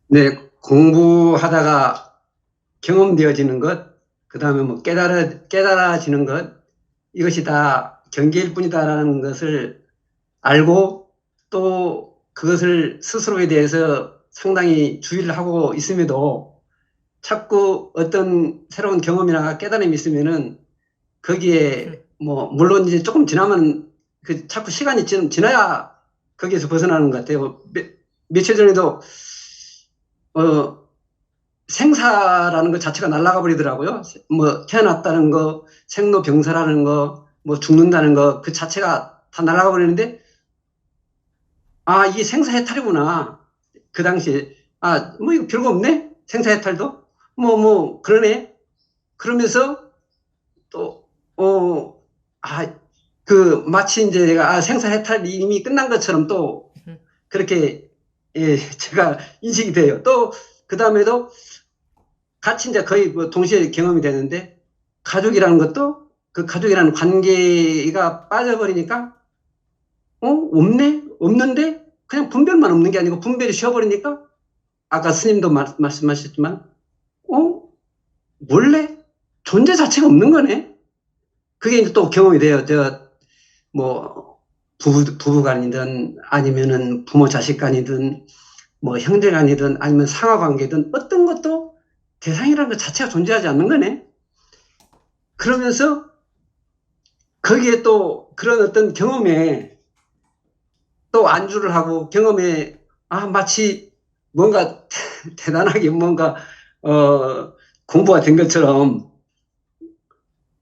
네, 공부하다가 경험되어지는 것, 그 다음에 뭐 깨달아지는 것, 이것이 다 경계일 뿐이다라는 것을 알고 또 그것을 스스로에 대해서 상당히 주의를 하고 있음에도 자꾸 어떤 새로운 경험이나 깨달음이 있으면은 거기에 뭐 물론 이제 조금 지나면 그 자꾸 시간이 지나야 거기에서 벗어나는 것 같아요. 며칠 전에도 어 생사라는 것 자체가 날아가 버리더라고요. 뭐 태어났다는 거, 생로병사라는 거, 뭐 죽는다는 거 그 자체가 다 날아가 버리는데 아 이게 생사해탈이구나. 그 당시에 아 뭐 이거 별거 없네 생사해탈도 뭐 그러네 그러면서 또 그 마치 이제 내가 생사해탈이 이미 끝난 것처럼 또 그렇게 예 제가 인식이 돼요. 또 그 다음에도 같이 이제 거의 뭐 동시에 경험이 되는데 가족이라는 것도 그 가족이라는 관계가 빠져버리니까 없네 없는데 그냥 분별만 없는 게 아니고 분별이 쉬어버리니까 아까 스님도 말씀하셨지만 어 원래 존재 자체가 없는 거네. 그게 이제 또 경험이 돼요. 저 뭐 부부간이든 아니면은 부모 자식간이든 뭐 형제간이든 아니면 상하관계든 어떤 것도 대상이라는 것 자체가 존재하지 않는 거네. 그러면서 거기에 또 그런 어떤 경험에 또 안주를 하고 경험에 마치 뭔가 대단하게 뭔가 어 공부가 된 것처럼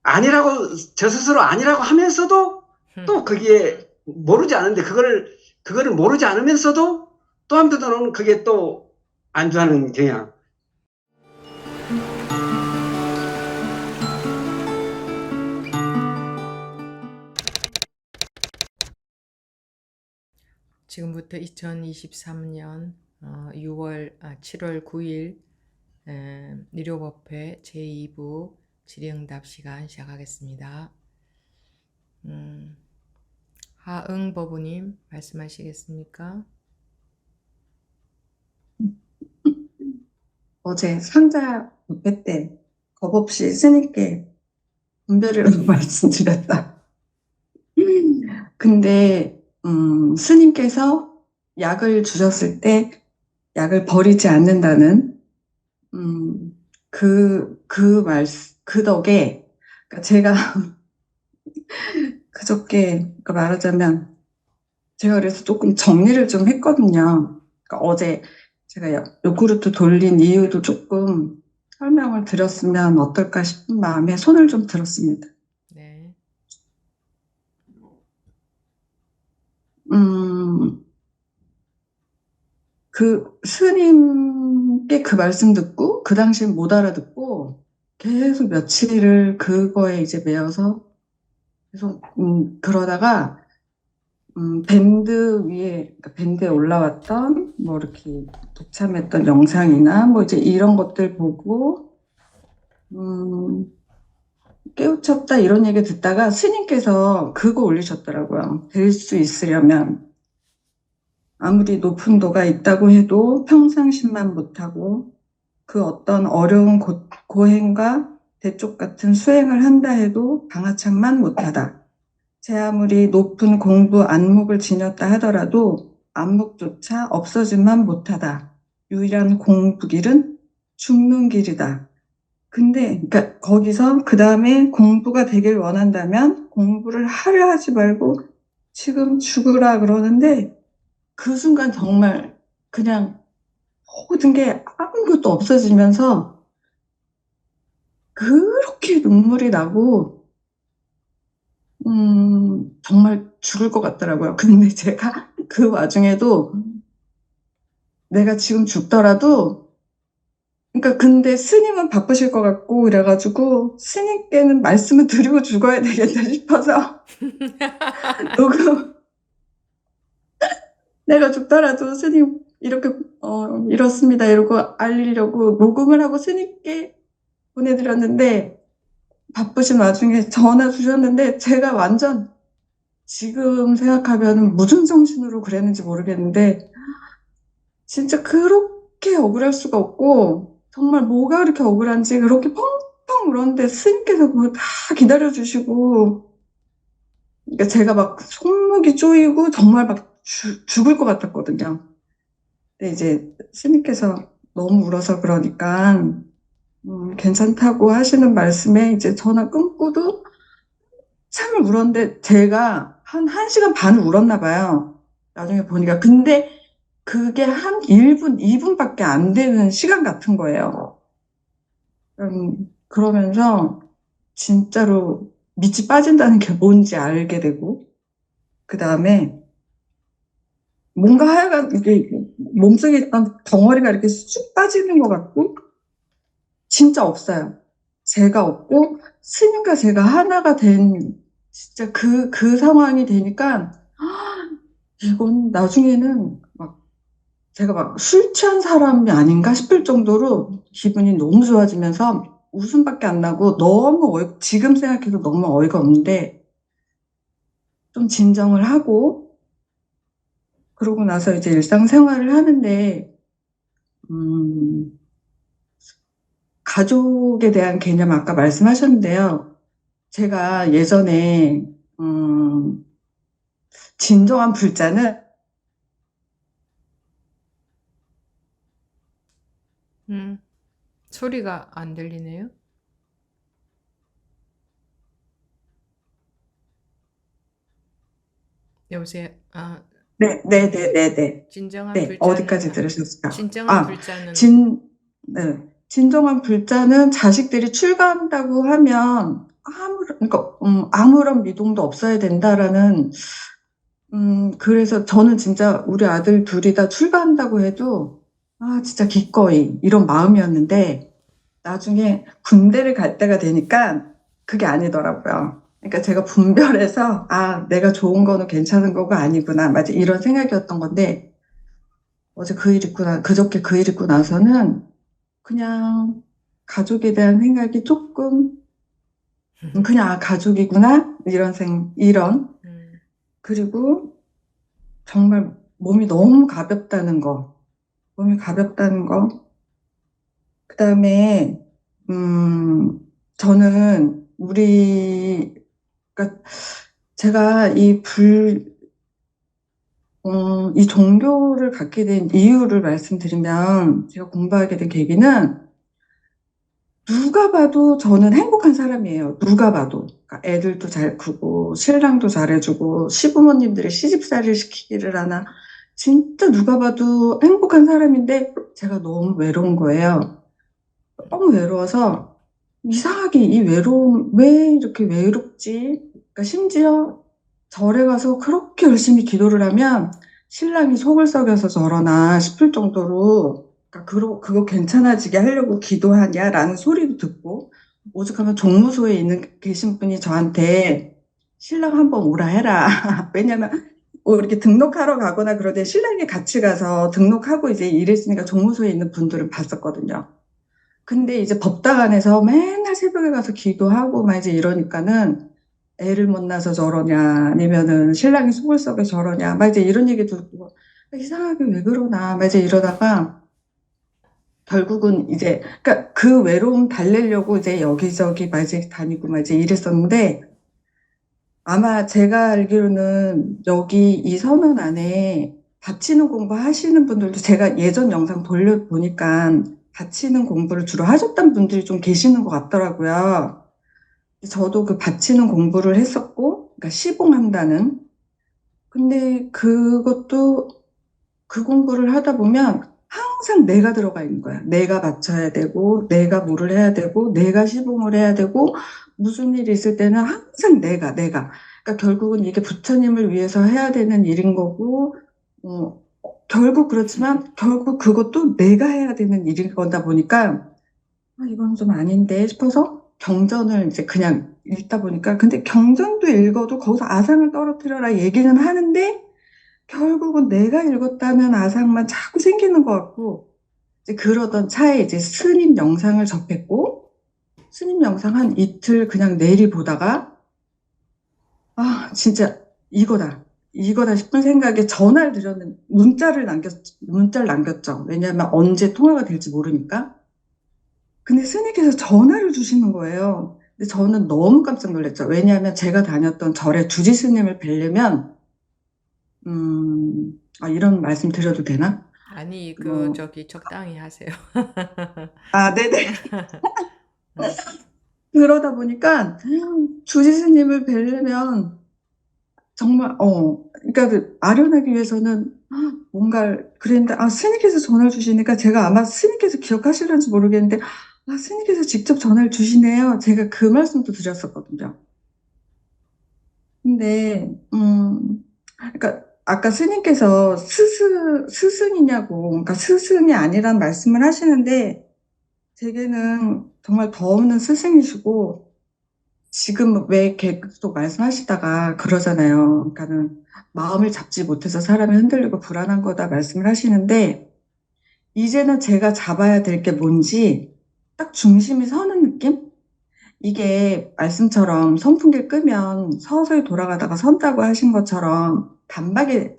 아니라고 저 스스로 아니라고 하면서도 또 거기에 모르지 않은데 그거를 모르지 않으면서도 또 한편으로는 그게 또 안주하는 경향. 지금부터 2023년 7월 9일 유료법회 제2부 질의응답 시간 시작하겠습니다. 하응법우님 말씀하시겠습니까? 어제 상자 부패 때 겁없이 스님께 분별이라고 말씀드렸다. 근데 스님께서 약을 주셨을 때 약을 버리지 않는다는 그 덕에 그러니까 제가 그저께 말하자면 제가 그래서 조금 정리를 좀 했거든요. 그러니까 어제 제가 요구르트 돌린 이유도 조금 설명을 드렸으면 어떨까 싶은 마음에 손을 좀 들었습니다. 네. 음, 그 스님께 그 말씀 듣고 그 당시엔 못 알아듣고 계속 며칠을 그거에 이제 매여서 계속 그러다가 밴드 위에 그러니까 밴드에 올라왔던 뭐 이렇게 독참했던 영상이나 뭐 이제 이런 것들 보고 깨우쳤다 이런 얘기 듣다가 스님께서 그거 올리셨더라고요. 될 수 있으려면 아무리 높은 도가 있다고 해도 평상심만 못하고 그 어떤 어려운 고행과 대쪽 같은 수행을 한다 해도 방아창만 못하다. 제 아무리 높은 공부 안목을 지녔다 하더라도 안목조차 없어짐만 못하다. 유일한 공부길은 죽는 길이다. 근데 그러니까 거기서 그 다음에 공부가 되길 원한다면 공부를 하려 하지 말고 지금 죽으라 그러는데 그 순간 정말 그냥 모든 게 아무것도 없어지면서 그렇게 눈물이 나고 정말 죽을 것 같더라고요. 근데 제가 그 와중에도 내가 지금 죽더라도 그러니까 근데 스님은 바쁘실 것 같고 이래가지고 스님께는 말씀을 드리고 죽어야 되겠다 싶어서 녹음 내가 죽더라도 스님 이렇게 이렇습니다 이러고 알리려고 녹음을 하고 스님께 보내드렸는데 바쁘신 와중에 전화 주셨는데 제가 완전 지금 생각하면 무슨 정신으로 그랬는지 모르겠는데 진짜 그렇게 억울할 수가 없고, 정말 뭐가 그렇게 억울한지 그렇게 펑펑 울었는데 스님께서 그걸 다 기다려주시고, 그러니까 제가 막 손목이 쪼이고 정말 막 죽을 것 같았거든요. 근데 이제 스님께서 너무 울어서 그러니까, 괜찮다고 하시는 말씀에 이제 전화 끊고도 참을 울었는데 제가 한 1시간 반을 울었나 봐요. 나중에 보니까. 근데 그게 한 1분, 2분밖에 안 되는 시간 같은 거예요. 그러면서 진짜로 밑이 빠진다는 게 뭔지 알게 되고, 그 다음에 뭔가 하여간 이게 몸속에 있던 덩어리가 이렇게 쑥 빠지는 것 같고, 진짜 없어요. 제가 없고, 스님과 제가 하나가 된, 진짜 그 상황이 되니까, 이건 나중에는 막 제가 막 술 취한 사람이 아닌가 싶을 정도로 기분이 너무 좋아지면서 웃음밖에 안 나고 지금 생각해도 너무 어이가 없는데 좀 진정을 하고 그러고 나서 이제 일상생활을 하는데, 음, 가족에 대한 개념 아까 말씀하셨는데요. 제가 예전에, 진정한 불자는 소리가 안 들리네요. 여보세요? 아, 네네네네네. 진정한 네, 어디까지 불자는, 들으셨을까? 진정한 아, 불자는, 진, 네. 진정한 불자는 자식들이 출가한다고 하면 그러니까, 아무런 미동도 없어야 된다라는, 그래서 저는 진짜 우리 아들 둘이 다 출가한다고 해도, 진짜 기꺼이 이런 마음이었는데, 나중에 군대를 갈 때가 되니까 그게 아니더라고요. 그러니까 제가 분별해서, 내가 좋은 거는 괜찮은 거가 아니구나. 맞아. 이런 생각이었던 건데, 그저께 그 일 있고 나서는 그냥 가족에 대한 생각이 조금, 그냥 가족이구나. 이런. 음, 그리고 정말 몸이 너무 가볍다는 거. 몸이 가볍다는 거. 그 다음에, 저는 그러니까 제가 이 종교를 갖게 된 이유를 말씀드리면, 제가 공부하게 된 계기는 누가 봐도 저는 행복한 사람이에요. 누가 봐도. 그러니까 애들도 잘 크고, 신랑도 잘해주고, 시부모님들이 시집살이를 시키기를 하나. 진짜 누가 봐도 행복한 사람인데, 제가 너무 외로운 거예요. 너무 외로워서, 이상하게 이 외로움, 왜 이렇게 외롭지? 그러니까 심지어 절에 가서 그렇게 열심히 기도를 하면, 신랑이 속을 썩여서 저러나 싶을 정도로, 그러니까 그거 괜찮아지게 하려고 기도하냐라는 소리도 듣고, 오죽하면 종무소에 계신 분이 저한테 신랑 한번 오라 해라. 왜냐면 이렇게 등록하러 가거나 그럴 때 신랑이 같이 가서 등록하고 이제 일했으니까 종무소에 있는 분들을 봤었거든요. 근데 이제 법당 안에서 맨날 새벽에 가서 기도하고 막 이제 이러니까는 애를 못 낳아서 저러냐, 아니면은 신랑이 속을 썩여 저러냐, 막 이제 이런 얘기 듣고, 이상하게 왜 그러나, 막 이제 이러다가, 결국은 이제, 그러니까 그 외로움 달래려고 이제 여기저기 막 이제 다니고 막 이제 이랬었는데, 아마 제가 알기로는 여기 이 서면 안에 다치는 공부 하시는 분들도 제가 예전 영상 돌려보니까 다치는 공부를 주로 하셨던 분들이 좀 계시는 것 같더라고요. 저도 그 받치는 공부를 했었고, 그러니까 시봉한다는. 근데 그것도 그 공부를 하다 보면 항상 내가 들어가 있는 거야. 내가 받쳐야 되고, 내가 뭐를 해야 되고, 내가 시봉을 해야 되고, 무슨 일이 있을 때는 항상 내가. 그러니까 결국은 이게 부처님을 위해서 해야 되는 일인 거고, 결국 그렇지만, 결국 그것도 내가 해야 되는 일인 거다 보니까, 이건 좀 아닌데 싶어서 경전을 이제 그냥 읽다 보니까 근데 경전도 읽어도 거기서 아상을 떨어뜨려라 얘기는 하는데 결국은 내가 읽었다는 아상만 자꾸 생기는 것 같고 이제 그러던 차에 이제 스님 영상을 접했고 스님 영상 한 이틀 그냥 내리 보다가 진짜 이거다. 이거다 싶은 생각에 전화를 드렸는데, 문자를 남겼죠. 왜냐하면 언제 통화가 될지 모르니까. 근데 스님께서 전화를 주시는 거예요. 근데 저는 너무 깜짝 놀랐죠. 왜냐하면 제가 다녔던 절에 주지 스님을 뵈려면, 이런 말씀 드려도 되나? 아니, 뭐, 적당히 하세요. 네네. 음, 그러다 보니까 주지 스님을 뵈려면 정말, 그러니까 아련하기 위해서는 뭔가 그랬는데, 스님께서 전화를 주시니까 제가 아마 스님께서 기억하시는지 모르겠는데, 스님께서 직접 전화를 주시네요. 제가 그 말씀도 드렸었거든요. 근데, 그러니까 아까 스님께서 스승이냐고, 그러니까 스승이 아니란 말씀을 하시는데, 제게는 정말 더 없는 스승이시고, 지금 왜 계속 말씀하시다가 그러잖아요. 그러니까는 마음을 잡지 못해서 사람이 흔들리고 불안한 거다 말씀을 하시는데, 이제는 제가 잡아야 될 게 뭔지 딱 중심이 서는 느낌? 이게 말씀처럼 선풍기를 끄면 서서히 돌아가다가 선다고 하신 것처럼 단박에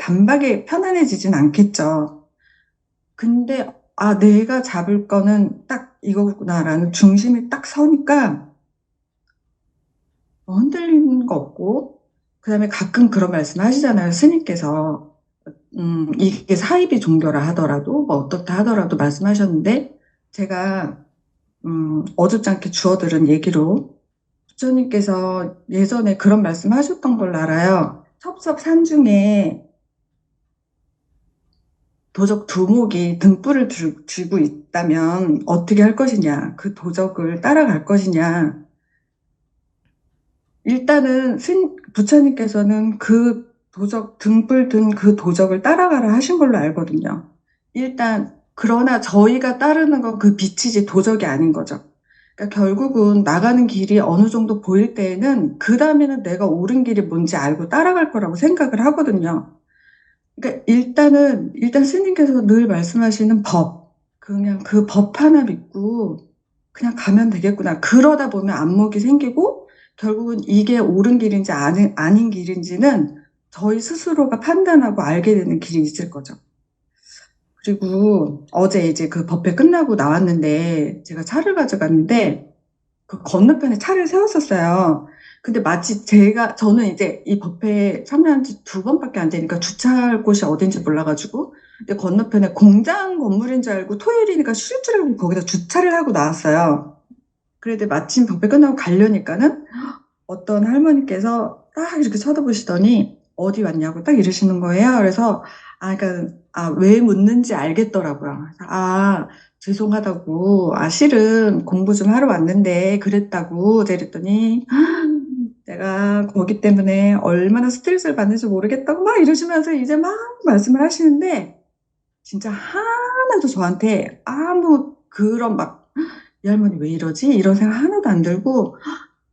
편안해지진 않겠죠. 근데, 내가 잡을 거는 딱 이거구나라는 중심이 딱 서니까 흔들리는 거 없고, 그 다음에 가끔 그런 말씀 하시잖아요. 스님께서. 이게 사이비 종교라 하더라도, 뭐 어떻다 하더라도 말씀하셨는데, 제가, 어줍지 않게 주워들은 얘기로, 부처님께서 예전에 그런 말씀 하셨던 걸로 알아요. 섭섭산 중에 도적 두목이 등불을 쥐고 있다면 어떻게 할 것이냐, 그 도적을 따라갈 것이냐. 일단은 부처님께서는 그 등불 든 그 도적을 따라가라 하신 걸로 알거든요. 일단, 그러나 저희가 따르는 건 그 빛이지 도적이 아닌 거죠. 그러니까 결국은 나가는 길이 어느 정도 보일 때에는 그 다음에는 내가 옳은 길이 뭔지 알고 따라갈 거라고 생각을 하거든요. 그러니까 일단 스님께서 늘 말씀하시는 그냥 그 법 하나 믿고 그냥 가면 되겠구나. 그러다 보면 안목이 생기고 결국은 이게 옳은 길인지 아닌 길인지는 저희 스스로가 판단하고 알게 되는 길이 있을 거죠. 그리고 어제 이제 그 법회 끝나고 나왔는데 제가 차를 가져갔는데 그 건너편에 차를 세웠었어요. 근데 마치 저는 이제 이 법회에 참여한 지 2번밖에 안 되니까 주차할 곳이 어딘지 몰라가지고, 근데 건너편에 공장 건물인 줄 알고 토요일이니까 쉴 줄 알고 거기다 주차를 하고 나왔어요. 그런데 마침 법회 끝나고 가려니까는 어떤 할머니께서 딱 이렇게 쳐다보시더니 어디 왔냐고 딱 이러시는 거예요. 그래서 그러니까 왜 묻는지 알겠더라고요. 그래서, 죄송하다고 실은 공부 좀 하러 왔는데 그랬다고 이랬더니 내가 거기 때문에 얼마나 스트레스를 받는지 모르겠다고 막 이러시면서 이제 막 말씀을 하시는데 진짜 하나도 저한테 아무 그런 막 이 할머니 왜 이러지? 이런 생각 하나도 안 들고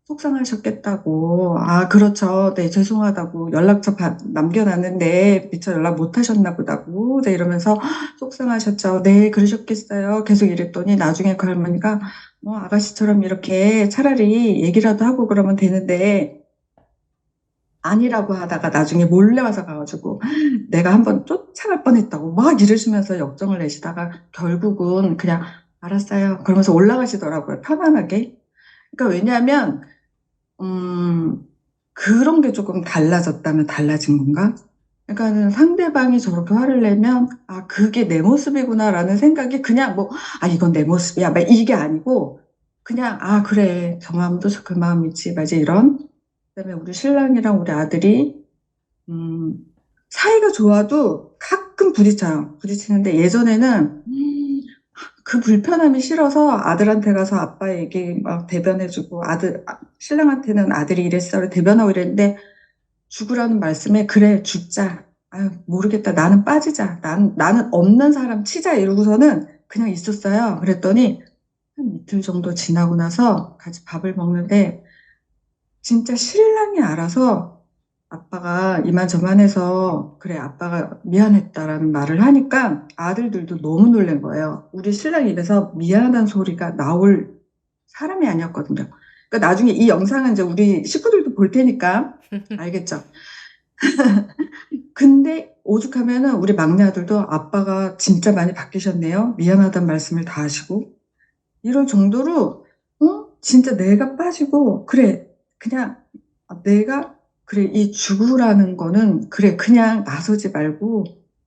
속상하셨겠다고. 그렇죠. 네, 죄송하다고. 연락처 남겨놨는데, 미처 연락 못 하셨나 보다고. 네, 이러면서 속상하셨죠. 네, 그러셨겠어요. 계속 이랬더니 나중에 그 할머니가, 아가씨처럼 이렇게 차라리 얘기라도 하고 그러면 되는데, 아니라고 하다가 나중에 몰래 와서 가가지고, 내가 한번 쫓아갈 뻔했다고 막 이러시면서 역정을 내시다가 결국은 그냥, 알았어요. 그러면서 올라가시더라고요. 편안하게. 그러니까 왜냐하면, 음, 그런 게 조금 달라졌다면 달라진 건가? 그러니까는 상대방이 저렇게 화를 내면, 그게 내 모습이구나라는 생각이 그냥 이건 내 모습이야. 막 이게 아니고, 그냥, 그래. 저 마음도 그 마음이지. 맞아. 이런. 그다음에 우리 신랑이랑 우리 아들이, 음, 사이가 좋아도 가끔 부딪혀요. 부딪히는데 예전에는, 그 불편함이 싫어서 아들한테 가서 아빠 얘기 막 대변해주고 신랑한테는 아들이 이랬어 대변하고 이랬는데 죽으라는 말씀에 그래 죽자. 모르겠다. 나는 빠지자. 나는 없는 사람 치자 이러고서는 그냥 있었어요. 그랬더니 한 이틀 정도 지나고 나서 같이 밥을 먹는데 진짜 신랑이 알아서 아빠가 이만저만해서 그래 아빠가 미안했다라는 말을 하니까 아들들도 너무 놀란 거예요. 우리 신랑 입에서 미안한 소리가 나올 사람이 아니었거든요. 그러니까 나중에 이 영상은 이제 우리 식구들도 볼 테니까 알겠죠. 근데 오죽하면은 우리 막내 아들도 아빠가 진짜 많이 바뀌셨네요. 미안하다는 말씀을 다 하시고. 이럴 정도로, 진짜 내가 빠지고, 그래, 그냥 내가, 그래, 이 죽으라는 거는, 그래, 그냥 나서지 말고,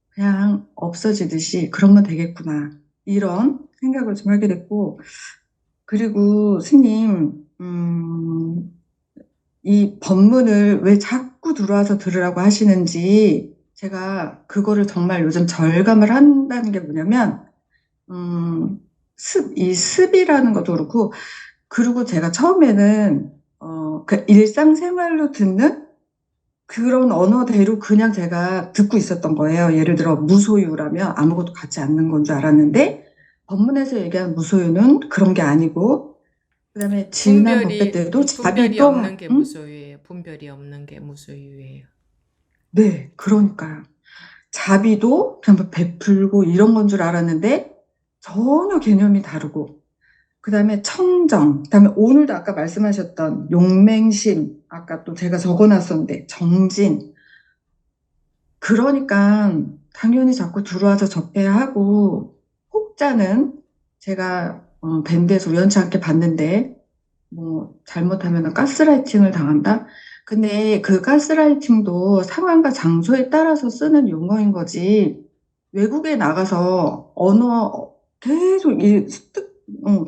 그냥 없어지듯이 그러면 되겠구나. 이런 생각을 좀 하게 됐고, 그리고 스님, 이 법문을 왜 자꾸 들어와서 들으라고 하시는지 제가 그거를 정말 요즘 절감을 한다는 게 뭐냐면, 이 습이라는 것도 그렇고, 그리고 제가 처음에는, 그 일상생활로 듣는 그런 언어대로 그냥 제가 듣고 있었던 거예요. 예를 들어, 무소유라면 아무것도 갖지 않는 건 줄 알았는데, 법문에서 얘기한 무소유는 그런 게 아니고, 그다음에 진한 법배 때도 분별이 자비도, 없는 게 무소유예요. 분별이 없는 게 무소유예요. 네, 그러니까요. 자비도 그냥 뭐 베풀고 이런 건 줄 알았는데, 전혀 개념이 다르고, 그다음에 청정, 그다음에 오늘도 아까 말씀하셨던 용맹심, 아까 또 제가 적어놨었는데 정진. 그러니까 당연히 자꾸 들어와서 접해야 하고, 혹자는 제가 밴드에서 우연치 않게 봤는데 뭐 잘못하면 가스라이팅을 당한다. 근데 그 가스라이팅도 상황과 장소에 따라서 쓰는 용어인 거지. 외국에 나가서 언어 계속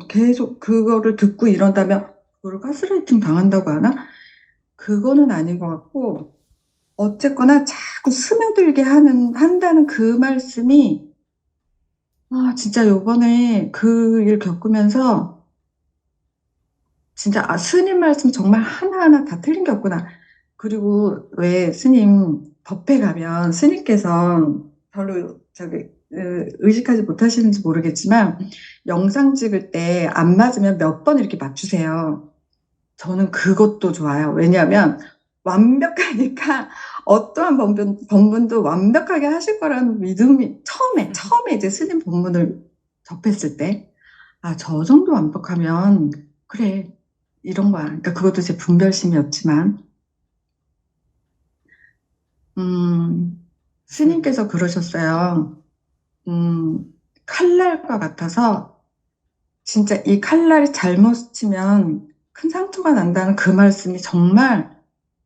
계속 그거를 듣고 이런다면 그걸 가스라이팅 당한다고 하나? 그거는 아닌 것 같고, 어쨌거나 자꾸 스며들게 한다는 그 말씀이, 진짜 요번에 그 일 겪으면서 진짜 스님 말씀 정말 하나하나 다 틀린 게 없구나. 그리고 왜 스님 법회 가면 스님께서 별로 의식하지 못하시는지 모르겠지만 영상 찍을 때 안 맞으면 몇 번 이렇게 맞추세요. 저는 그것도 좋아요. 왜냐하면 완벽하니까 어떠한 법문도 완벽하게 하실 거라는 믿음이 처음에 이제 스님 법문을 접했을 때, 저 정도 완벽하면 그래, 이런 거야. 그러니까 그것도 제 분별심이었지만, 스님께서 그러셨어요. 칼날과 같아서 진짜 이 칼날이 잘못 스치면 큰 상처가 난다는 그 말씀이 정말,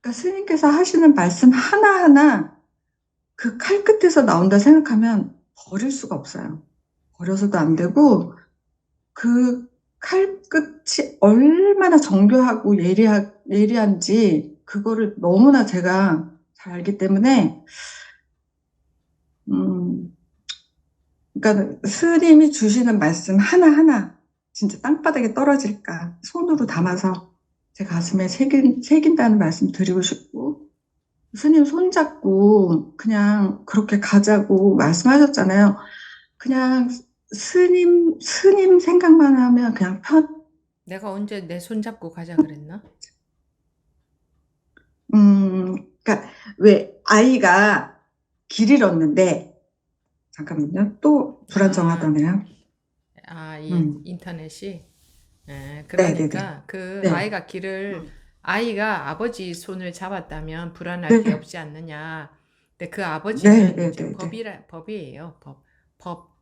그러니까 스님께서 하시는 말씀 하나하나 그 칼끝에서 나온다 생각하면 버릴 수가 없어요. 버려서도 안 되고, 그 칼끝이 얼마나 정교하고 예리한지 그거를 너무나 제가 잘 알기 때문에, 음, 그러니까 스님이 주시는 말씀 하나하나 진짜 땅바닥에 떨어질까 손으로 담아서 제 가슴에 새긴다는 말씀 드리고 싶고, 스님 손잡고 그냥 그렇게 가자고 말씀하셨잖아요. 그냥 스님 생각만 하면 그냥 내가 언제 내 손잡고 가자 그랬나? 그러니까 왜 아이가 길 잃었는데, 잠깐만요. 또 불안정하다네요. 인터넷이. 네네네. 그러니까 그 네. 아이가 아이가 아버지 손을 잡았다면 불안할 게 네. 없지 않느냐. 근데 그 네, 아버지는 네, 이제 네, 네. 법이에요.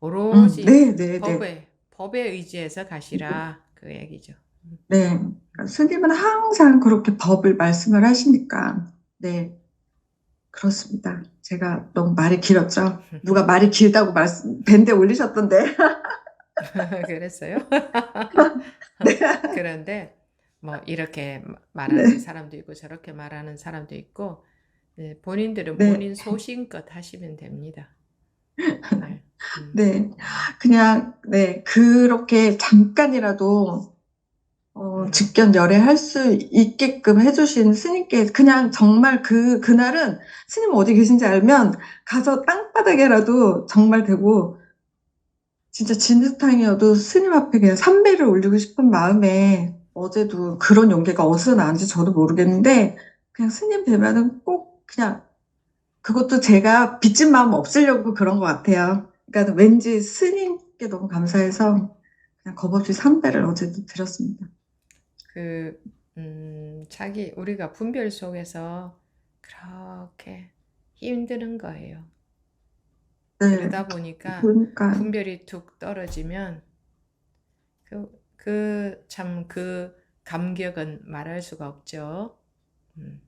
오롯이 네, 네, 네. 법에 의지해서 가시라. 그 얘기죠. 네. 그러니까 스님은 항상 그렇게 법을 말씀을 하시니까. 네. 그렇습니다. 제가 너무 말이 길었죠? 누가 말이 길다고 밴드에 올리셨던데. 그랬어요? 네. 그런데 뭐 이렇게 말하는 네. 사람도 있고 저렇게 말하는 사람도 있고, 네, 본인들은 네. 본인 소신껏 하시면 됩니다. 네. 네. 그냥, 네. 그렇게 잠깐이라도 직견 열애할 수 있게끔 해주신 스님께 그냥 정말 그날은 스님 어디 계신지 알면 가서 땅바닥에라도 정말 되고, 진짜 진흙탕이어도 스님 앞에 그냥 삼배를 올리고 싶은 마음에 어제도 그런 용기가 어디서 나왔는지 저도 모르겠는데, 그냥 스님 뵈면은 꼭 그냥, 그것도 제가 빚진 마음 없으려고 그런 것 같아요. 그러니까 왠지 스님께 너무 감사해서 그냥 겁없이 삼배를 어제도 드렸습니다. 우리가 분별 속에서 그렇게 힘드는 거예요. 네. 그러다 보니까 그러니까 분별이 툭 떨어지면 참 그 감격은 말할 수가 없죠. 음,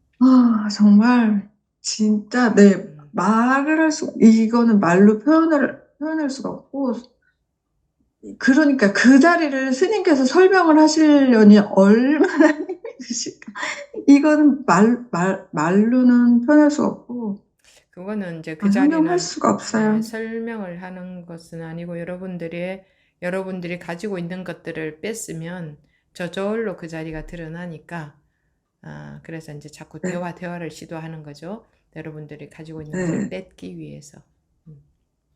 정말 진짜 네, 음, 말을 이거는 말로 표현할 수가 없고, 그러니까 그 자리를 스님께서 설명을 하시려니 얼마나 힘이 드실까. 이거는 말로는 표현할 수가 없고, 그거는 이제 그 형용할 자리는 수가 없어요. 설명을 하는 것은 아니고 여러분들이 가지고 있는 것들을 뺐으면 저절로 그 자리가 드러나니까 그래서 이제 자꾸 네, 대화를 시도하는 거죠. 여러분들이 가지고 있는 것을 네, 뺏기 위해서. 음,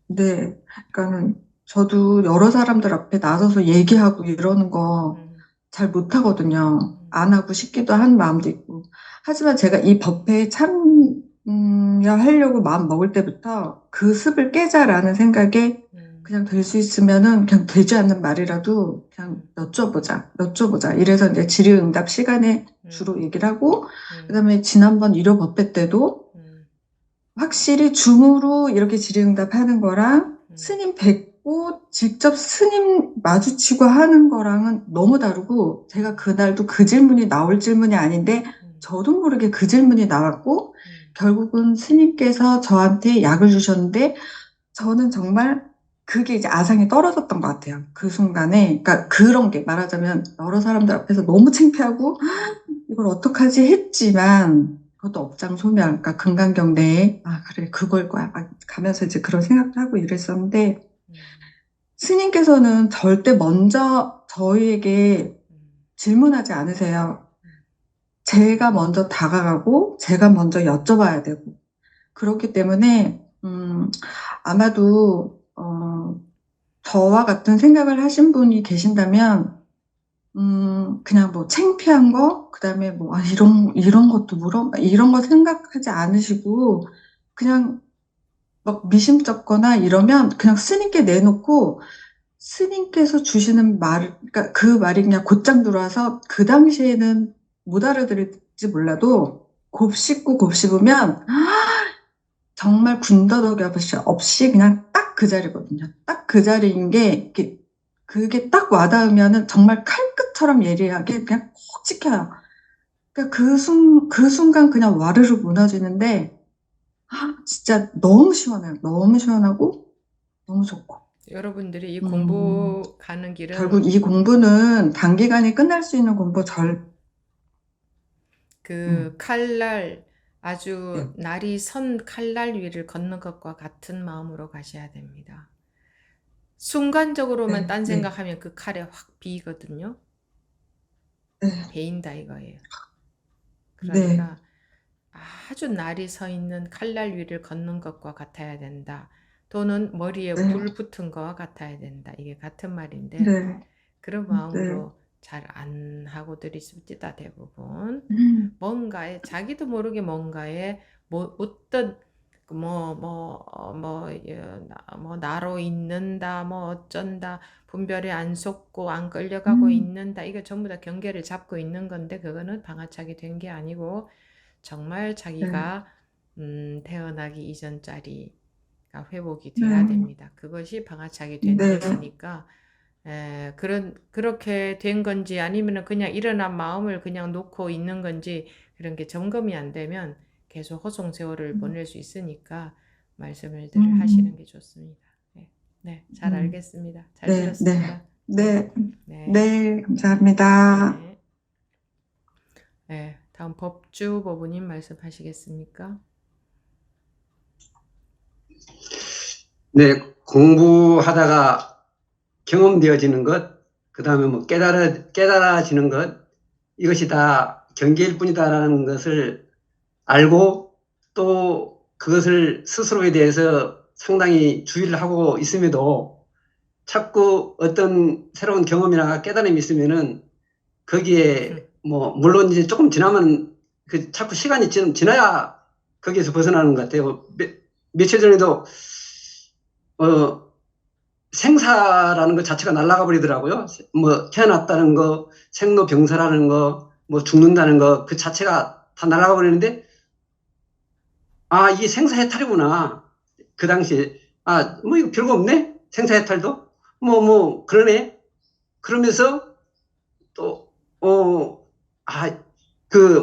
네. 그러니까는 저도 여러 사람들 앞에 나서서 얘기하고 이러는 거 음, 잘 못하거든요. 음, 안 하고 싶기도 한 마음도 있고. 하지만 제가 이 법회에 참여하려고 마음 먹을 때부터 그 습을 깨자라는 생각에 음, 그냥 될 수 있으면은 그냥 되지 않는 말이라도 그냥 음, 여쭤보자. 이래서 이제 질의응답 시간에 음, 주로 얘기를 하고, 음, 그다음에 지난번 1호 법회 때도 음, 확실히 줌으로 이렇게 질의응답 하는 거랑 음, 스님 뵙고 직접 스님 마주치고 하는 거랑은 너무 다르고, 제가 그날도 그 질문이 나올 질문이 아닌데 음, 저도 모르게 그 질문이 나왔고, 음, 결국은 스님께서 저한테 약을 주셨는데 저는 정말 그게 이제 아상이 떨어졌던 것 같아요. 그 순간에. 그러니까 그런 게 말하자면 여러 사람들 앞에서 너무 창피하고 이걸 어떡하지 했지만, 그것도 업장소멸, 그러니까 금강경대에, 그래, 그걸 거야. 가면서 이제 그런 생각도 하고 이랬었는데, 음, 스님께서는 절대 먼저 저희에게 음, 질문하지 않으세요. 음, 제가 먼저 다가가고, 제가 먼저 여쭤봐야 되고. 그렇기 때문에, 아마도, 저와 같은 생각을 하신 분이 계신다면, 그냥 뭐 창피한 거, 그다음에 뭐, 이런 것도 물어? 이런 거 생각하지 않으시고, 그냥 막 미심쩍거나 이러면 그냥 스님께 내놓고, 스님께서 주시는 말, 그러니까 그 말이 그냥 곧장 들어와서 그 당시에는 못 알아들을지 몰라도 곱씹으면 정말 군더더기 없이 그냥 딱 그 자리거든요. 딱 그 자리인 게, 그게 딱 와닿으면은 정말 칼끝처럼 예리하게 그냥 콕 찍혀요. 그러니까 그 순간 그냥 와르르 무너지는데, 진짜 너무 시원해요. 너무 시원하고, 너무 좋고. 여러분들이 이 음, 공부 가는 길은 결국 이 공부는 단기간에 끝날 수 있는 공부 그 칼날 네, 아주 날이 선 칼날 위를 걷는 것과 같은 마음으로 가셔야 됩니다. 순간적으로만 네, 딴 네, 생각하면 그 칼에 확 비거든요. 네, 베인다 이거예요. 네, 그러니까 아주 날이 서 있는 칼날 위를 걷는 것과 같아야 된다. 또는 머리에 네, 불 붙은 거와 같아야 된다. 이게 같은 말인데 네, 그런 네, 마음으로 잘 안 하고들 있습니다. 대부분. 뭔가에 자기도 모르게 뭔가에 뭐 어떤 뭐 나로 있는다 뭐 어쩐다 분별에 안 속고 안 끌려가고 음, 있는다 이거 전부 다 경계를 잡고 있는 건데 그거는 방아착이 된 게 아니고 정말 네, 자기가 태어나기 이전 자리가 회복이 돼야 네, 됩니다. 그것이 방아착이 된 네, 것이니까 그렇게 된 건지 아니면 그냥 일어난 마음을 그냥 놓고 있는 건지 그런 게 점검이 안 되면 계속 허송세월을 보낼 수 있으니까 말씀을 하시는 음, 게 좋습니다. 네, 네, 잘 음, 알겠습니다. 잘 네, 네, 들었습니다. 네, 네, 네, 네, 네, 감사합니다. 네. 네, 다음 법주 법우님 말씀하시겠습니까? 네, 공부하다가 경험되어지는 것, 그 다음에 뭐 깨달아지는 것, 이것이 다 경계일 뿐이다라는 것을 알고 또 그것을 스스로에 대해서 상당히 주의를 하고 있음에도 자꾸 어떤 새로운 경험이나 깨달음이 있으면은 거기에 뭐 물론 이제 조금 지나면 그 자꾸 시간이 지나야 거기에서 벗어나는 것 같아요. 며칠 전에도 어 생사라는 것 자체가 날아가 버리더라고요. 뭐 태어났다는 거, 생로병사라는 거, 뭐 죽는다는 거 그 자체가 다 날아가 버리는데 아, 이게 생사해탈이구나. 그 당시에, 아, 뭐, 이거 별거 없네? 생사해탈도? 그러네. 그러면서 또,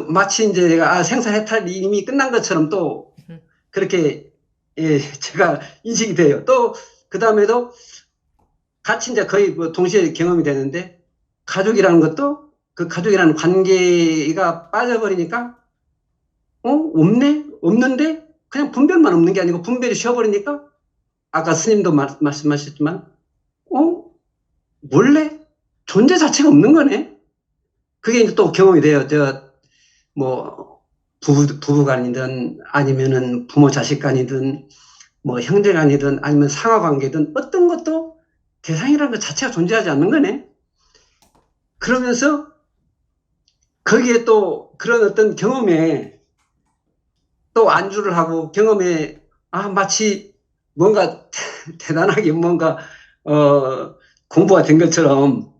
마치 이제 내가, 생사해탈이 이미 끝난 것처럼 또, 그렇게, 예, 제가 인식이 돼요. 또, 그 다음에도 같이 이제 거의 뭐 동시에 경험이 되는데, 가족이라는 것도, 그 가족이라는 관계가 빠져버리니까, 없네? 없는데? 그냥 분별만 없는 게 아니고 분별이 쉬어버리니까, 아까 스님도 말씀하셨지만, 어? 원래 존재 자체가 없는 거네? 그게 이제 또 경험이 돼요. 뭐, 부부간이든, 아니면은 부모 자식 간이든, 뭐, 형제 간이든, 아니면 상하 관계든, 어떤 것도 대상이라는 것 자체가 존재하지 않는 거네? 그러면서, 거기에 또 그런 어떤 경험에 또 안주를 하고, 경험에, 마치 뭔가 대단하게 뭔가, 공부가 된 것처럼,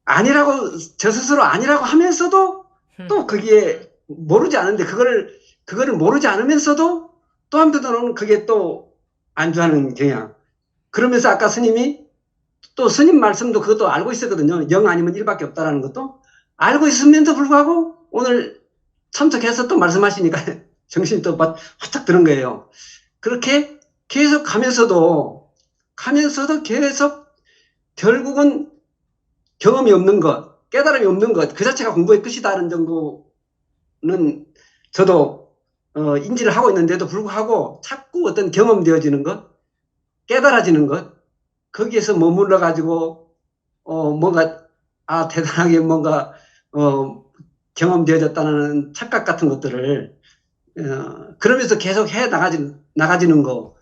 아니라고, 저 스스로 아니라고 하면서도 또 거기에 모르지 않은데, 그거를 모르지 않으면서도 또 한편으로는 그게 또 안주하는 경향. 그러면서 아까 스님이 또 스님 말씀도 그것도 알고 있었거든요. 0 아니면 1밖에 없다라는 것도 알고 있으면서 불구하고 오늘 참석해서 또 말씀하시니까 정신이 또 화짝 드는 거예요. 그렇게 계속 가면서도 계속 결국은 경험이 없는 것, 깨달음이 없는 것, 그 자체가 공부의 끝이다는 정도는 저도 인지를 하고 있는데도 불구하고 자꾸 어떤 경험되어지는 것, 깨달아지는 것, 거기에서 머물러 가지고 뭔가 대단하게 뭔가 경험되어졌다는 착각 같은 것들을 그러면서 계속 해 나가지는 거,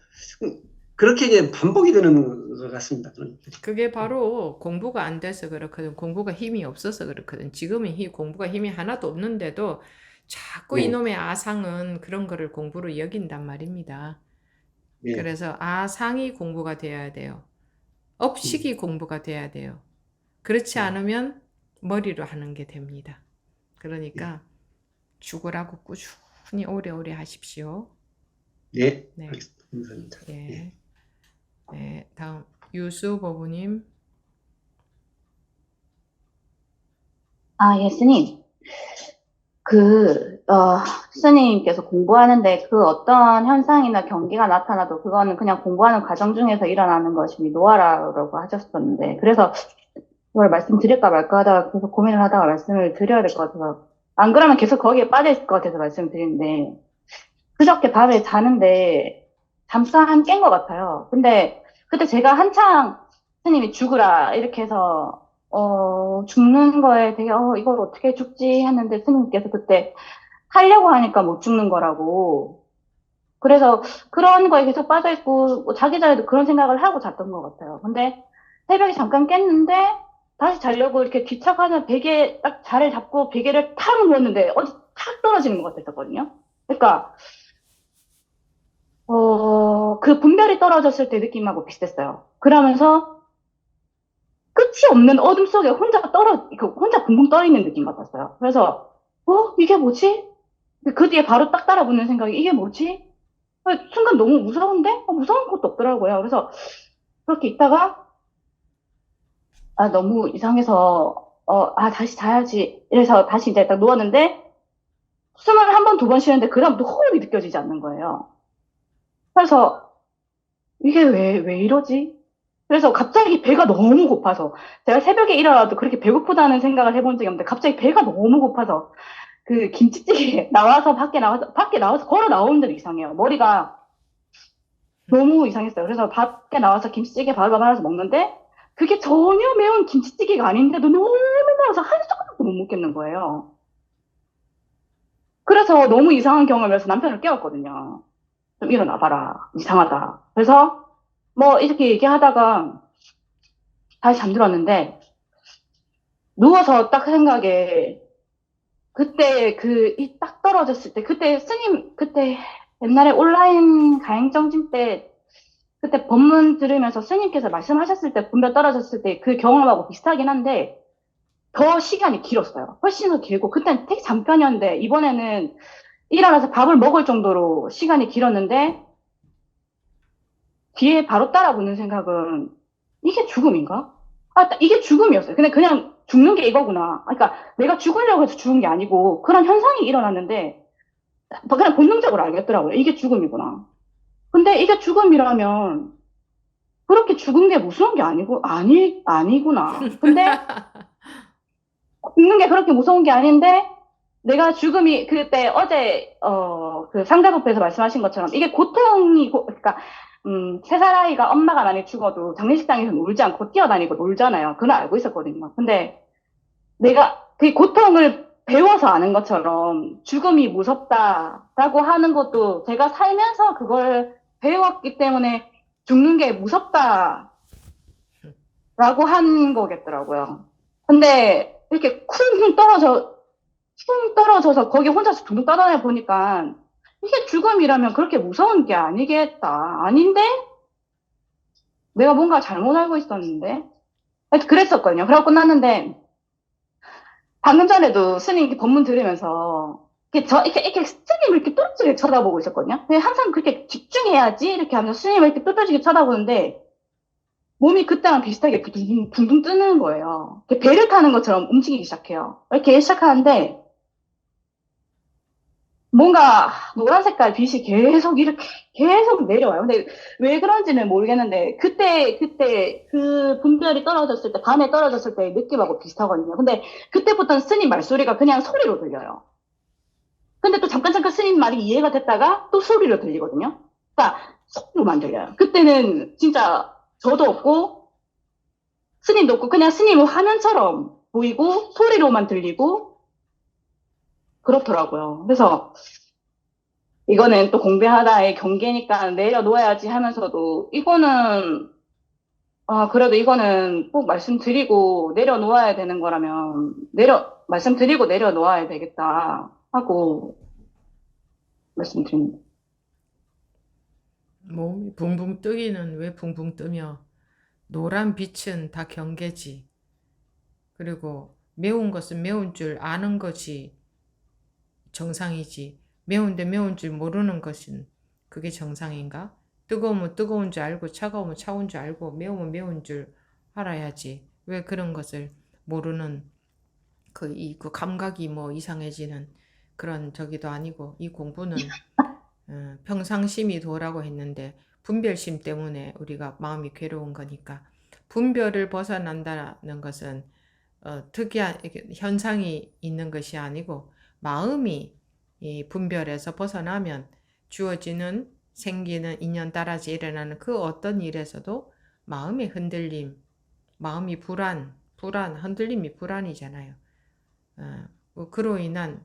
그렇게 이제 반복이 되는 것 같습니다. 그게 바로 공부가 안 돼서 그렇거든. 공부가 힘이 없어서 그렇거든. 지금은 공부가 힘이 하나도 없는데도 자꾸 네, 이놈의 아상은 그런 거를 공부로 여긴단 말입니다. 네, 그래서 아상이 공부가 돼야 돼요. 업식이 공부가 돼야 돼요. 그렇지 네, 않으면 머리로 하는 게 됩니다. 네, 그러니까 죽으라고 꾸준히 오래오래 하십시오. 네, 네, 알겠습니다. 감사합니다. 네. 예, 네. 다음 유수 보부님. 예수님. 스님께서 공부하는데 그 어떤 현상이나 경기가 나타나도 그거는 그냥 공부하는 과정 중에서 일어나는 것이니 노하라고 하셨었는데, 그래서 이걸 말씀드릴까 말까 하다가 계속 고민을 하다가 말씀을 드려야 될 것 같아서, 안 그러면 계속 거기에 빠져 있을 것 같아서 말씀을 드리는데, 그저께 밤에 자는데 잠깐 깬 것 같아요. 근데 그때 제가 한창 스님이 죽으라 이렇게 해서 죽는 거에 되게 이걸 어떻게 죽지 했는데 스님께서 그때 하려고 하니까 못 죽는 거라고. 그래서 그런 거에 계속 빠져 있고 뭐 자기 전에도 그런 생각을 하고 잤던 것 같아요. 근데 새벽에 잠깐 깼는데 다시 자려고 이렇게 귀착하는 베개 딱 자리를 잡고 베개를 탁 누웠는데 어디 탁 떨어지는 것 같았거든요. 그러니까 그 분별이 떨어졌을 때 느낌하고 비슷했어요. 그러면서 끝이 없는 어둠 속에 혼자 붕붕 떠 있는 느낌 같았어요. 그래서, 이게 뭐지? 그 뒤에 바로 딱 따라붙는 생각이, 이게 뭐지? 순간 너무 무서운데? 무서운 것도 없더라고요. 그래서, 그렇게 있다가, 너무 이상해서, 다시 자야지. 이래서 다시 이제 딱 누웠는데, 숨을 한 번, 두 번 쉬는데, 그 다음부터 호흡이 느껴지지 않는 거예요. 그래서, 이게 왜 이러지? 그래서 갑자기 배가 너무 고파서 제가 새벽에 일어나도 그렇게 배고프다는 생각을 해본 적이 없는데 갑자기 배가 너무 고파서 그 김치찌개 밖에 나와서 걸어 나오는데도 이상해요. 머리가 너무 이상했어요. 그래서 밖에 나와서 김치찌개 바로 말아서 먹는데 그게 전혀 매운 김치찌개가 아닌데도 너무 매워서 한 숟가락도 못 먹겠는 거예요. 그래서 너무 이상한 경험이어서 남편을 깨웠거든요. 좀 일어나봐라. 이상하다. 그래서 뭐 이렇게 얘기하다가 다시 잠들었는데 누워서 딱 생각에 그때 이 딱 떨어졌을 때 그때 그때 옛날에 온라인 가행정진 때 그때 법문 들으면서 스님께서 말씀하셨을 때 분별 떨어졌을 때 그 경험하고 비슷하긴 한데 더 시간이 길었어요. 훨씬 더 길고 그때는 되게 잠깐이었는데 이번에는 일어나서 밥을 먹을 정도로 시간이 길었는데, 뒤에 바로 따라 붙는 생각은, 이게 죽음인가? 아, 이게 죽음이었어요. 근데 그냥 죽는 게 이거구나. 그러니까 내가 죽으려고 해서 죽은 게 아니고, 그런 현상이 일어났는데, 그냥 본능적으로 알겠더라고요. 이게 죽음이구나. 근데 이게 죽음이라면, 그렇게 죽은 게 무서운 게 아니구나. 근데, 죽는 게 그렇게 무서운 게 아닌데, 내가 죽음이, 그때 어제, 그 상자부에서 말씀하신 것처럼, 이게 그러니까, 3살 아이가 엄마가 만약 죽어도 장례식장에서 울지 않고 뛰어다니고 놀잖아요. 그건 알고 있었거든요. 근데 내가 그 고통을 배워서 아는 것처럼 죽음이 무섭다라고 하는 것도 제가 살면서 그걸 배웠기 때문에 죽는 게 무섭다라고 한 거겠더라고요. 근데 이렇게 쿵 떨어져서 거기 혼자서 둥둥 떠다녀 보니까 이게 죽음이라면 그렇게 무서운 게 아니겠다. 아닌데? 내가 뭔가 잘못 알고 있었는데? 하여튼 그랬었거든요. 그러고 끝났는데, 방금 전에도 스님 이렇게 법문 들으면서, 이렇게 스님을 이렇게 뚫어지게 쳐다보고 있었거든요. 근데 항상 그렇게 집중해야지, 이렇게 하면서 스님을 이렇게 뚫어지게 쳐다보는데, 몸이 그때랑 비슷하게 붕붕 뜨는 거예요. 이렇게 배를 타는 것처럼 움직이기 시작해요. 이렇게 시작하는데, 뭔가 노란 색깔 빛이 계속 내려와요. 근데 왜 그런지는 모르겠는데, 그때 그 분별이 떨어졌을 때, 밤에 떨어졌을 때 느낌하고 비슷하거든요. 근데 그때부터는 스님 말소리가 그냥 소리로 들려요. 근데 또 잠깐 스님 말이 이해가 됐다가 또 소리로 들리거든요. 그러니까 소리로만 들려요. 그때는 진짜 저도 없고, 스님도 없고, 그냥 스님 화면처럼 보이고, 소리로만 들리고, 그렇더라고요. 그래서, 이거는 또 공부하다의 경계니까 내려놓아야지 하면서도, 그래도 이거는 꼭 말씀드리고 내려놓아야 되는 거라면, 말씀드리고 내려놓아야 되겠다 하고 말씀드립니다. 몸이 붕붕 뜨기는 왜 붕붕 뜨며 노란 빛은 다 경계지. 그리고 매운 것은 매운 줄 아는 것이 정상이지. 매운데 매운 줄 모르는 것은 그게 정상인가? 뜨거우면 뜨거운 줄 알고 차가우면 차가운 줄 알고 매우면 매운 줄 알아야지. 왜 그런 것을 모르는 그 감각이 뭐 이상해지는 그런 저기도 아니고 이 공부는 평상심이 도라고 했는데 분별심 때문에 우리가 마음이 괴로운 거니까 분별을 벗어난다는 것은 특이한 현상이 있는 것이 아니고 마음이 이 분별에서 벗어나면 주어지는 생기는 인연 따라서 일어나는 그 어떤 일에서도 마음의 흔들림, 마음이 흔들림이 불안이잖아요. 그로 인한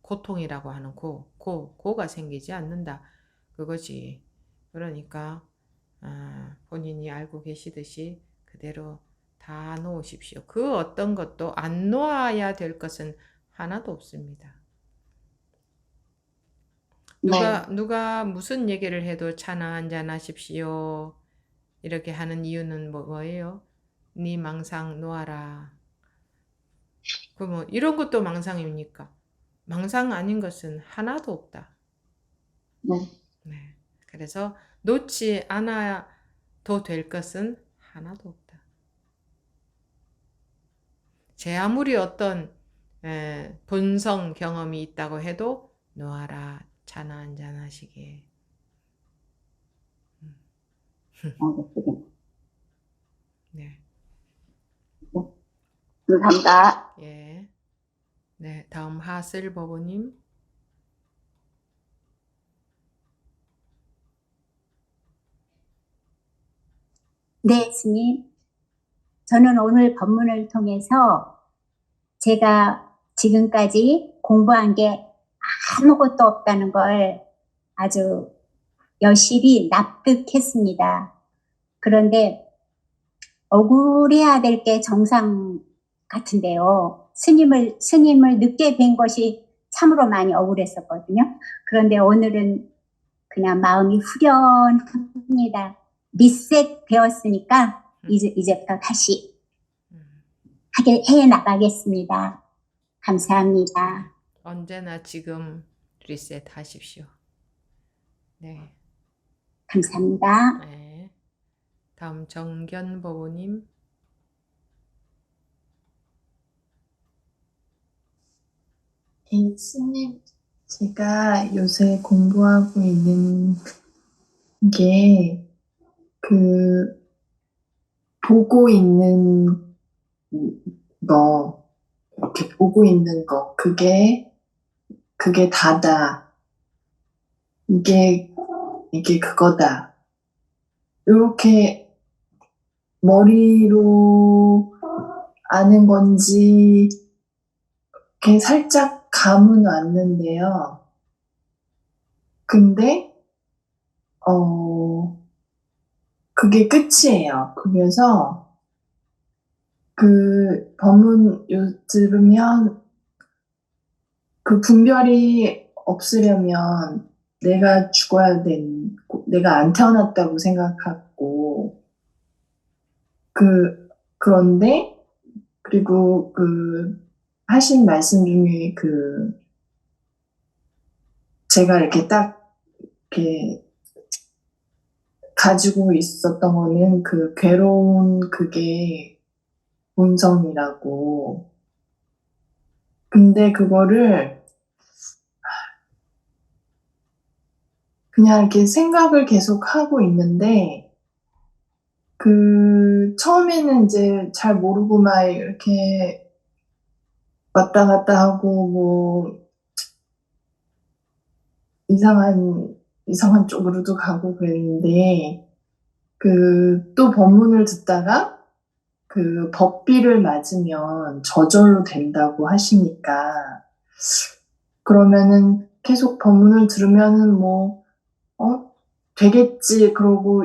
고통이라고 하는 고가 생기지 않는다. 그거지. 그러니까 본인이 알고 계시듯이 그대로 다 놓으십시오. 그 어떤 것도 안 놓아야 될 것은 하나도 없습니다. 누가 무슨 얘기를 해도 차나 한잔 하십시오. 이렇게 하는 이유는 뭐예요? 네 망상 놓아라. 그럼 이런 것도 망상입니까? 망상 아닌 것은 하나도 없다. 네. 그래서 놓지 않아도 될 것은 하나도 없다. 제 아무리 어떤 본성 경험이 있다고 해도 놓아라. 차나 한잔 하시게. 네. 감사합니다. 예. 네, 다음 하슬버버님. 네, 스님. 저는 오늘 법문을 통해서 제가 지금까지 공부한 게 아무것도 없다는 걸 아주 여실히 납득했습니다. 그런데 억울해야 될 게 정상 같은데요. 스님을 늦게 뵌 것이 참으로 많이 억울했었거든요. 그런데 오늘은 그냥 마음이 후련합니다. 리셋 되었으니까 이제부터 다시 해 나가겠습니다. 감사합니다. 언제나 지금 리셋 하십시오. 네. 감사합니다. 네. 다음 정견 법원님. 스님, 제가 요새 공부하고 있는 게, 보고 있는 거, 이렇게 보고 있는 거, 그게 다다. 이게 그거다. 요렇게 머리로 아는 건지, 이렇게 살짝 감은 왔는데요. 근데, 그게 끝이에요. 그래서, 법문 들으면, 분별이 없으려면 내가 내가 안 태어났다고 생각하고, 그런데, 그리고 하신 말씀 중에 제가 이렇게 딱, 이렇게 가지고 있었던 거는 괴로운 그게 본성이라고. 근데 그거를 그냥 이렇게 생각을 계속 하고 있는데, 처음에는 이제 잘 모르고 막 이렇게 왔다 갔다 하고, 뭐, 이상한 쪽으로도 가고 그랬는데, 또 법문을 듣다가, 법비를 맞으면 저절로 된다고 하시니까, 그러면은 계속 법문을 들으면은 뭐, 되겠지. 그러고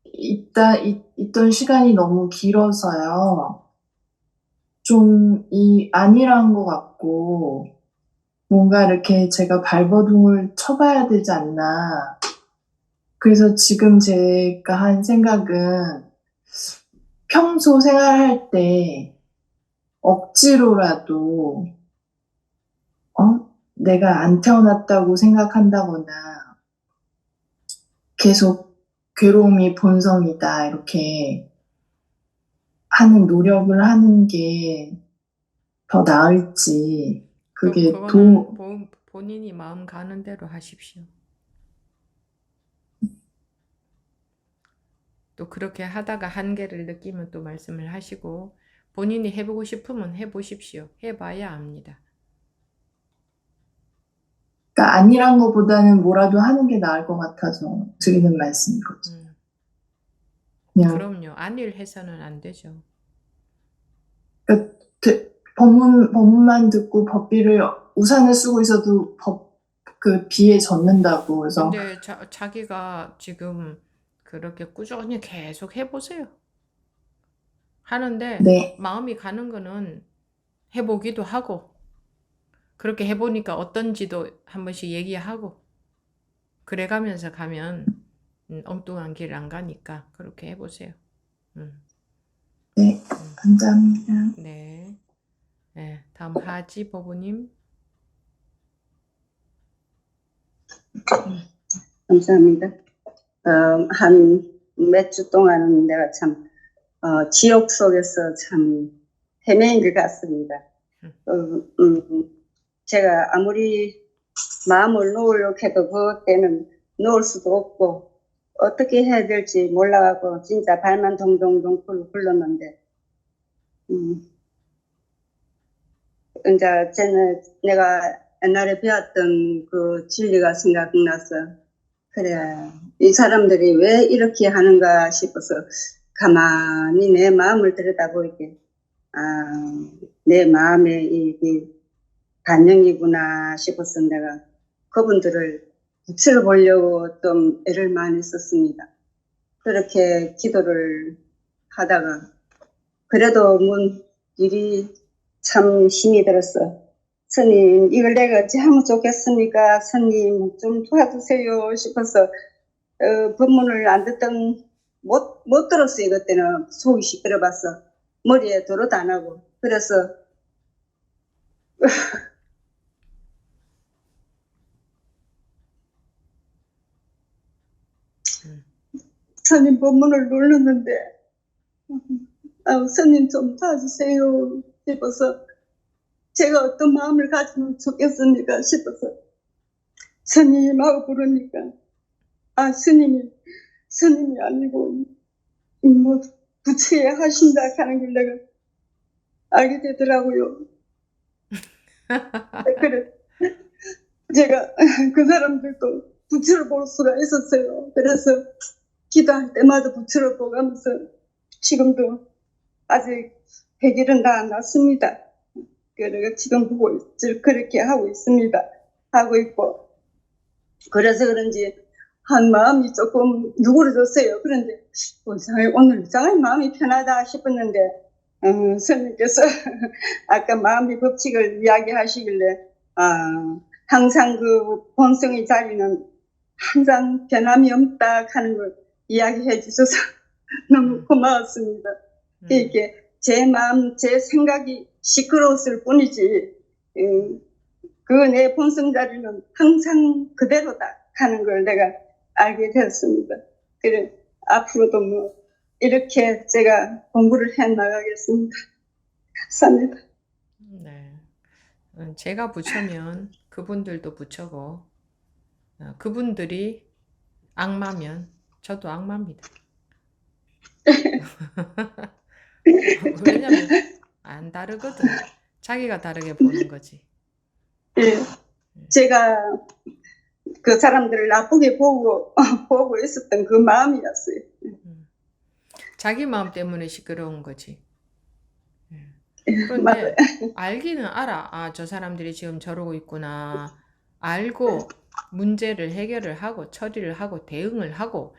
있던 시간이 너무 길어서요. 좀 아니란 것 같고, 뭔가 이렇게 제가 발버둥을 쳐봐야 되지 않나. 그래서 지금 제가 한 생각은 평소 생활할 때 억지로라도, 내가 안 태어났다고 생각한다거나, 계속 괴로움이 본성이다, 이렇게 하는 노력을 하는 게 더 나을지, 그게 그거는 본인이 마음 가는 대로 하십시오. 또 그렇게 하다가 한계를 느끼면 또 말씀을 하시고, 본인이 해보고 싶으면 해보십시오. 해봐야 압니다. 그러니까 아니란 것보다는 뭐라도 하는 게 나을 것 같아서 드리는 말씀이거든요. 그냥 그럼요. 안일 해서는 안 되죠. 그러니까 법문만 듣고 법비를 우산을 쓰고 있어도 비에 젖는다고. 그래서 근데 자기가 지금 그렇게 꾸준히 계속 해보세요. 하는데 네, 마음이 가는 거는 해보기도 하고, 그렇게 해보니까 어떤지도 한 번씩 얘기하고, 그래가면서 가면 엉뚱한 길 안 가니까 그렇게 해보세요. 네, 감사합니다. 네. 네. 다음 하지 법우님. 감사합니다. 한 몇 주 동안은 내가 참, 지옥 속에서 참 헤매인 것 같습니다. 제가 아무리 마음을 놓으려고 해도 그때는 놓을 수도 없고, 어떻게 해야 될지 몰라가고, 진짜 발만 동동동 굴렀는데, 이제 내가 옛날에 배웠던 그 진리가 생각나서, 그래, 이 사람들이 왜 이렇게 하는가 싶어서 가만히 내 마음을 들여다보이게, 내 마음의 이게 반영이구나 싶어서 내가 그분들을 빛을 보려고 좀 애를 많이 썼습니다. 그렇게 기도를 하다가 그래도 일이 참 힘이 들었어. 스님, 이걸 내가 어찌 하면 좋겠습니까? 스님, 좀 도와주세요 싶어서, 법문을 안 듣던, 못 들었어요. 그때는 속이 시끄러워서. 머리에 도로도 안 하고. 그래서, 스님 법문을 눌렀는데 스님 좀 도와주세요 싶어서 제가 어떤 마음을 가지면 좋겠습니까 싶어서 스님하고 부르니까 스님이 아니고 뭐 부처에 하신다 하는 걸 내가 알게 되더라고요. 그래 제가 그 사람들도 부처를 볼 수가 있었어요. 그래서 기도할 때마다 부처를 보면서 지금도 아직 해결은 다 안 났습니다. 그래서 지금 보고 그렇게 하고 있습니다. 하고 있고 그래서 그런지 한 마음이 조금 누그러졌어요. 그런데 오늘 이상하게 마음이 편하다 싶었는데 스님께서 아까 마음의 법칙을 이야기하시길래 항상 그 본성의 자리는 항상 변함이 없다 하는 걸 이야기해 주셔서 너무 고마웠습니다. 이게 제 마음, 제 생각이 시끄러웠을 뿐이지 그 내 본성 자리는 항상 그대로다 하는 걸 내가 알게 되었습니다. 그래 앞으로도 뭐 이렇게 제가 공부를 해 나가겠습니다. 감사합니다. 네. 제가 부처면 그분들도 부처고, 그분들이 악마면 저도 악마입니다. 왜냐면 안 다르거든. 자기가 다르게 보는 거지. 예, 제가 그 사람들을 나쁘게 보고 있었던 그 마음이었어요. 자기 마음 때문에 시끄러운 거지. 그런데 알기는 알아. 저 사람들이 지금 저러고 있구나. 알고 문제를 해결을 하고 처리를 하고 대응을 하고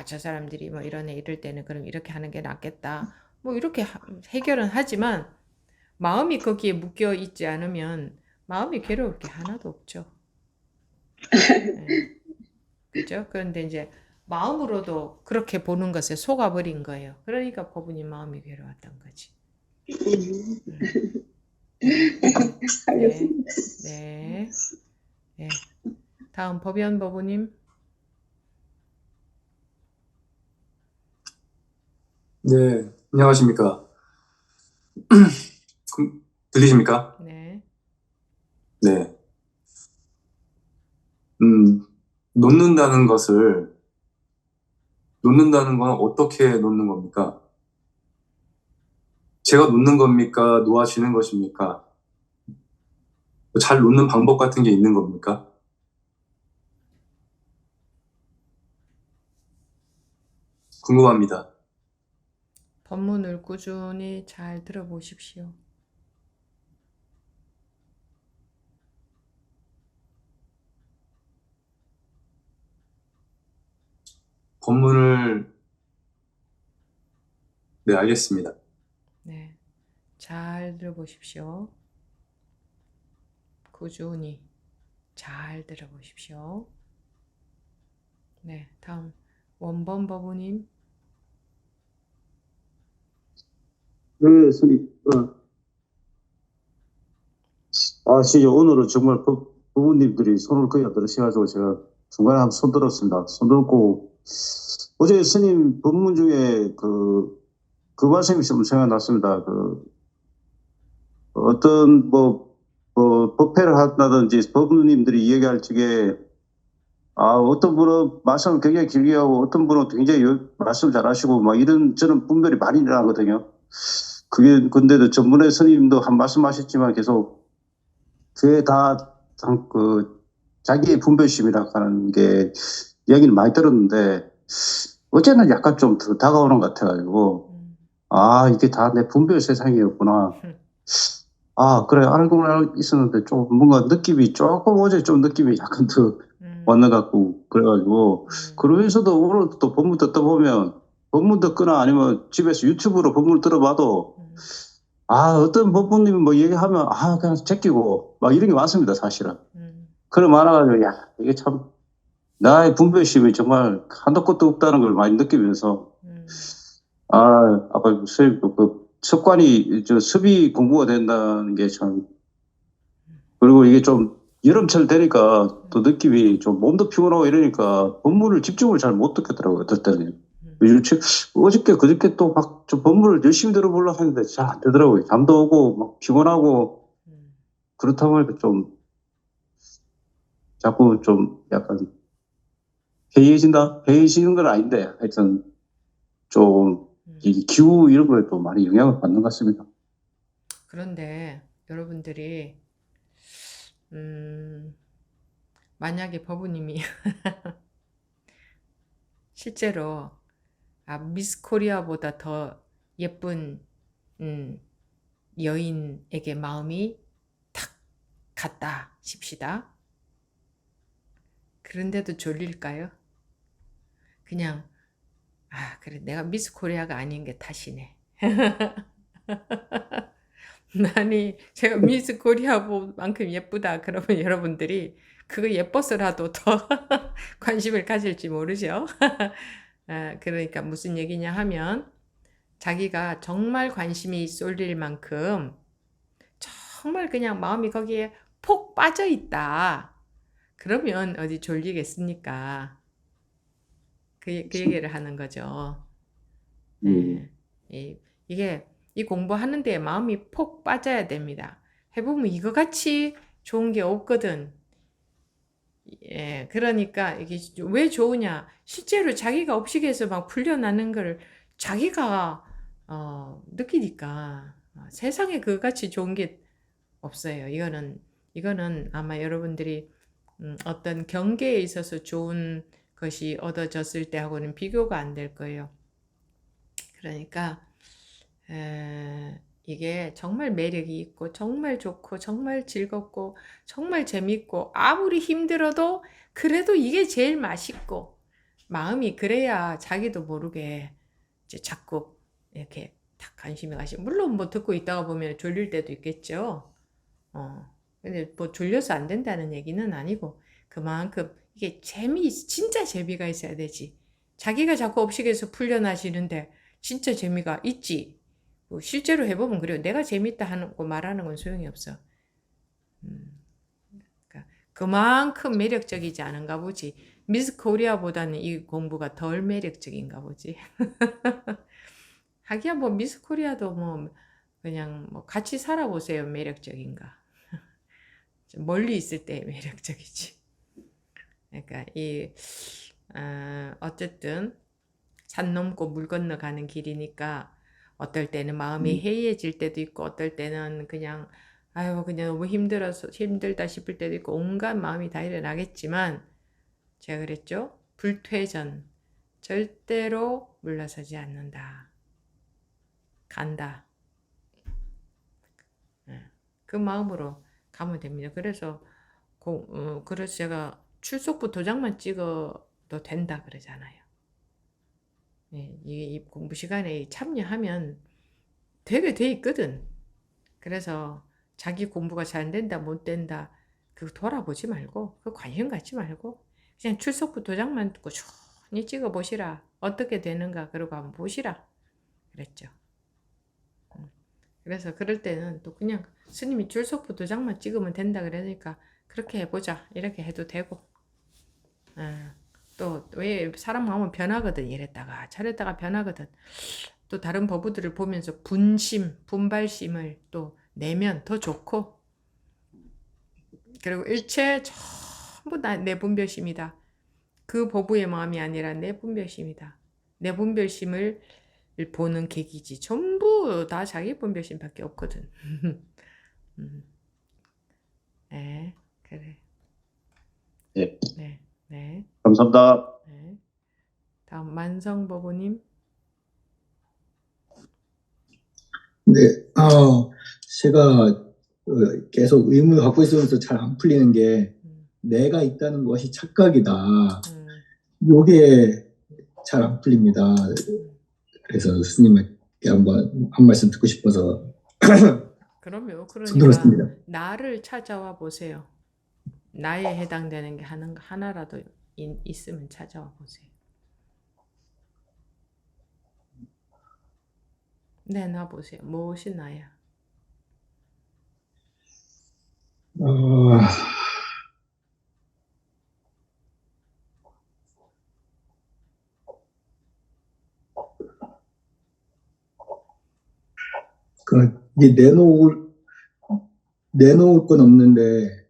저 사람들이 뭐 이러네 이럴 때는 그럼 이렇게 하는 게 낫겠다. 뭐 이렇게 해결은 하지만 마음이 거기에 묶여 있지 않으면 마음이 괴로울 게 하나도 없죠. 네. 그죠? 그런데 이제 마음으로도 그렇게 보는 것에 속아버린 거예요. 그러니까 법은이 마음이 괴로웠던 거지. 알겠습니다. 네. 네. 다음 법연 법우님. 네, 안녕하십니까. 들리십니까? 네. 네. 놓는다는 건 어떻게 놓는 겁니까? 제가 놓는 겁니까? 놓아지는 것입니까? 잘 놓는 방법 같은 게 있는 겁니까? 궁금합니다. 법문을 꾸준히 잘 들어보십시오. 법문을, 네, 알겠습니다. 네. 잘 들어보십시오. 꾸준히 잘 들어보십시오. 네. 다음 원본 법우님. 네, 스님. 진짜 오늘은 정말 부모님들이 손을 거의 안 들으셔가지고 제가 중간에 한번 손 들었습니다. 손 들었고, 어제 스님 법문 중에 그 말씀이 좀 생각났습니다. 어떤 법회를 한다든지 법무님들이 얘기할 적에, 어떤 분은 말씀을 굉장히 길게 하고 어떤 분은 굉장히 말씀 잘 하시고 막 이런 저는 분별이 많이 일어나거든요. 근데도 전문의 스님도 한 말씀하셨지만 계속 그게 다 자기의 분별심이라 하는 게 이야기를 많이 들었는데 어제는 약간 좀 더 다가오는 것 같아가지고 이게 다 내 분별 세상이었구나. 그래 알고 있었는데 좀 뭔가 느낌이 조금 어제 좀 느낌이 약간 더 왔는 것 같고 그래가지고 그러면서도 오늘 또 법문 듣다 보면 법문 듣거나 아니면 집에서 유튜브로 법문을 들어봐도 어떤 법문님이 뭐 얘기하면 그냥 제끼고 막 이런 게 많습니다 사실은. 그래 많아가지고 이게 참 나의 분별심이 정말 한도 끝도 없다는 걸 많이 느끼면서 아까 선생님 그 습관이 습이 공부가 된다는 게 참 그리고 이게 좀 여름철 되니까 또 느낌이 좀 몸도 피곤하고 이러니까 법문을 집중을 잘 못 듣겠더라고요 어떨 때는. 요즘 어저께 그저께 또 막 좀 법문을 열심히 들어보려고 하는데 잘 안 되더라고요. 잠도 오고 막 피곤하고 그렇다 보니까 좀 자꾸 좀 약간 해이해지는 건 아닌데 하여튼 좀 이 기후 이런 거에 또 많이 영향을 받는 것 같습니다. 그런데 여러분들이 만약에 법우님이 실제로 미스 코리아보다 더 예쁜 여인에게 마음이 탁 갔다 싶시다. 그런데도 졸릴까요? 그냥 그래 내가 미스 코리아가 아닌 게 탓이네. 아니 제가 미스 코리아만큼 예쁘다 그러면 여러분들이 그거 예뻐서라도 더 관심을 가질지 모르죠. 그러니까 무슨 얘기냐 하면 자기가 정말 관심이 쏠릴 만큼 정말 그냥 마음이 거기에 폭 빠져 있다. 그러면 어디 졸리겠습니까? 그 얘기를 하는 거죠. 네. 이게 이 공부하는 데 마음이 폭 빠져야 됩니다. 해보면 이거 같이 좋은 게 없거든. 그러니까 이게 왜 좋으냐? 실제로 자기가 업식에서 막 풀려나는 걸 자기가 느끼니까 세상에 그같이 좋은 게 없어요. 이거는 아마 여러분들이 어떤 경계에 있어서 좋은 것이 얻어졌을 때하고는 비교가 안 될 거예요. 그러니까 이게 정말 매력이 있고 정말 좋고 정말 즐겁고 정말 재밌고 아무리 힘들어도 그래도 이게 제일 맛있고 마음이 그래야 자기도 모르게 이제 자꾸 이렇게 탁 관심이 가시고 물론 뭐 듣고 있다가 보면 졸릴 때도 있겠죠. 근데 뭐 졸려서 안 된다는 얘기는 아니고 그만큼 이게 진짜 재미가 있어야 되지. 자기가 자꾸 업식에서 풀려나시는데 진짜 재미가 있지. 실제로 해보면 그래요. 내가 재밌다 하는 거 말하는 건 소용이 없어. 그러니까 그만큼 매력적이지 않은가 보지. 미스 코리아보다는 이 공부가 덜 매력적인가 보지. 하기야 뭐 미스 코리아도 뭐 그냥 뭐 같이 살아보세요. 매력적인가. 좀 멀리 있을 때 매력적이지. 그러니까 어쨌든 산 넘고 물 건너 가는 길이니까 어떨 때는 마음이 해이해질 때도 있고 어떨 때는 그냥 너무 힘들다 싶을 때도 있고 온갖 마음이 다 일어나겠지만 제가 그랬죠? 불퇴전 절대로 물러서지 않는다. 간다. 그 마음으로 가면 됩니다. 그래서 제가 출석부 도장만 찍어도 된다 그러잖아요. 이 공부 시간에 참여하면 되게 돼 있거든. 그래서 자기 공부가 잘 된다 못 된다 그거 돌아보지 말고 그 관심 갖지 말고 그냥 출석부 도장만 꾸준히 찍어 보시라. 어떻게 되는가 그러고 한번 보시라 그랬죠. 그래서 그럴 때는 또 그냥 스님이 출석부 도장만 찍으면 된다 그러니까 그렇게 해보자 이렇게 해도 되고 또 왜 사람 마음은 변하거든. 이랬다가 저랬다가 변하거든. 또 다른 법우들을 보면서 분발심을 또 내면 더 좋고 그리고 일체 전부 다 내 분별심이다. 그 법우의 마음이 아니라 내 분별심이다. 내 분별심을 보는 계기지. 전부 다 자기 분별심밖에 없거든. 네, 그래. 네. 네, 네. 감사합니다. 네. 다음 만성법우님. 네, 제가 계속 의문을 갖고 있으면서 잘 안 풀리는 게 내가 있다는 것이 착각이다. 요게 잘 안 풀립니다. 그래서 스님에게 한번 한 말씀 듣고 싶어서 그럼요. 손 그러니까 들었습니다. 나를 찾아와 보세요. 나에 해당되는 게 하나라도 있으면 찾아와 보세요. 네, 나 보세요. 무엇이 나야? 이게 내놓을 건 없는데,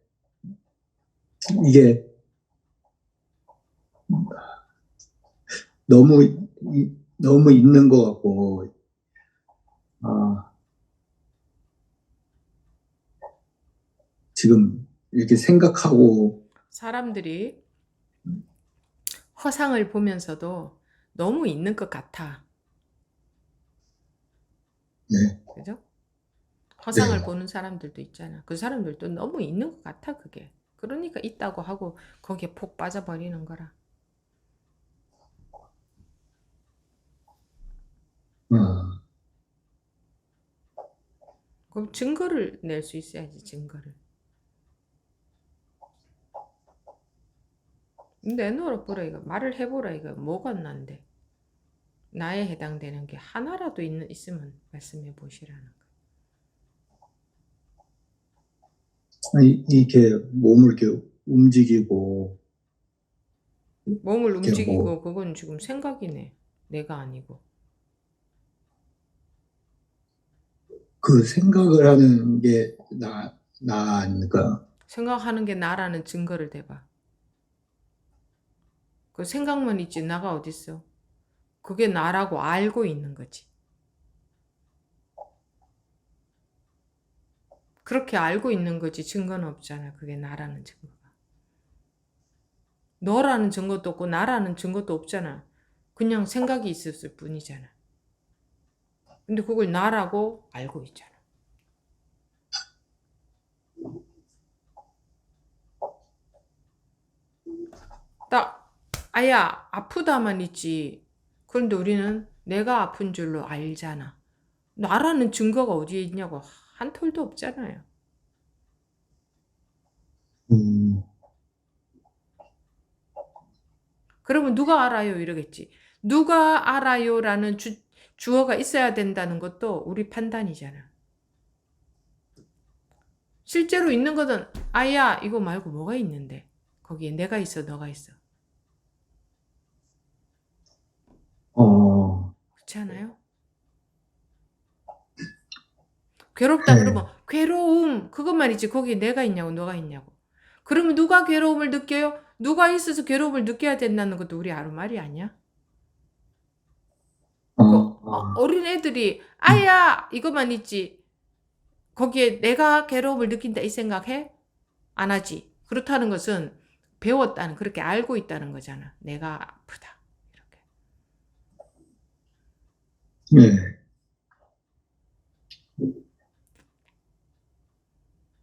이게 너무 있는 것 같고, 지금 이렇게 생각하고, 사람들이 허상을 보면서도 너무 있는 것 같아. 네, 그죠? 허상을 네. 보는 사람들도 있잖아. 그 사람들도 너무 있는 것 같아, 그게. 그러니까 있다고 하고 거기에 폭 빠져버리는 거라. 어, 그럼 증거를 낼 수 있어야지, 증거를. 내놓으라 보라, 이거. 말을 해보라, 이거. 뭐가 난데. 나에 해당되는 게 하나라도 있으면 말씀해 보시라는 거. 이렇게 몸을 이렇게 움직이고, 몸을 이렇게 움직이고, 하고, 그건 지금 생각이네. 내가 아니고. 그 생각을 하는 게 나니까. 생각하는 게 나라는 증거를 대봐. 그 생각만 있지, 나가 어딨어. 그게 나라고 알고 있는 거지. 그렇게 알고 있는 거지, 증거는 없잖아. 그게 나라는 증거가. 너라는 증거도 없고 나라는 증거도 없잖아. 그냥 생각이 있었을 뿐이잖아. 근데 그걸 나라고 알고 있잖아. 딱 아야 아프다만 있지. 그런데 우리는 내가 아픈 줄로 알잖아. 나라는 증거가 어디에 있냐고 한 톨도 없잖아요. 그러면 누가 알아요? 이러겠지. 누가 알아요라는 주어가 있어야 된다는 것도 우리 판단이잖아. 실제로 있는 것은 아야 이거 말고 뭐가 있는데 거기에 내가 있어 너가 있어. 그렇지 않아요? 괴롭다 네. 그러면 괴로움 그것만 있지 거기에 내가 있냐고 너가 있냐고. 그러면 누가 괴로움을 느껴요? 누가 있어서 괴로움을 느껴야 된다는 것도 우리 아르말이 아니야? 어린 애들이 아야 이것만 있지 거기에 내가 괴로움을 느낀다 이 생각해? 안 하지. 그렇다는 것은 배웠다는 그렇게 알고 있다는 거잖아. 내가 아프다. 이렇게. 네.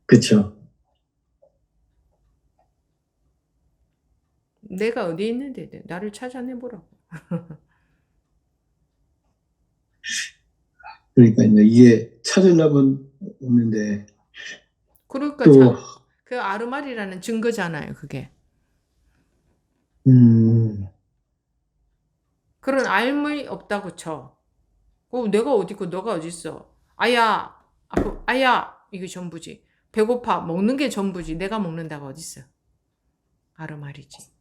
그쵸. 내가 어디 있는데 나를 찾아내보라고. 그러니까 이게 찾으려면 없는데, 그러니까 또, 그 아르말이라는 증거잖아요. 그게. 그런 알물이 없다고 쳐. 내가 어디 있고 너가 어디 있어. 아야 아야 이게 전부지. 배고파 먹는 게 전부지. 내가 먹는다가 어디 있어. 아르말이지.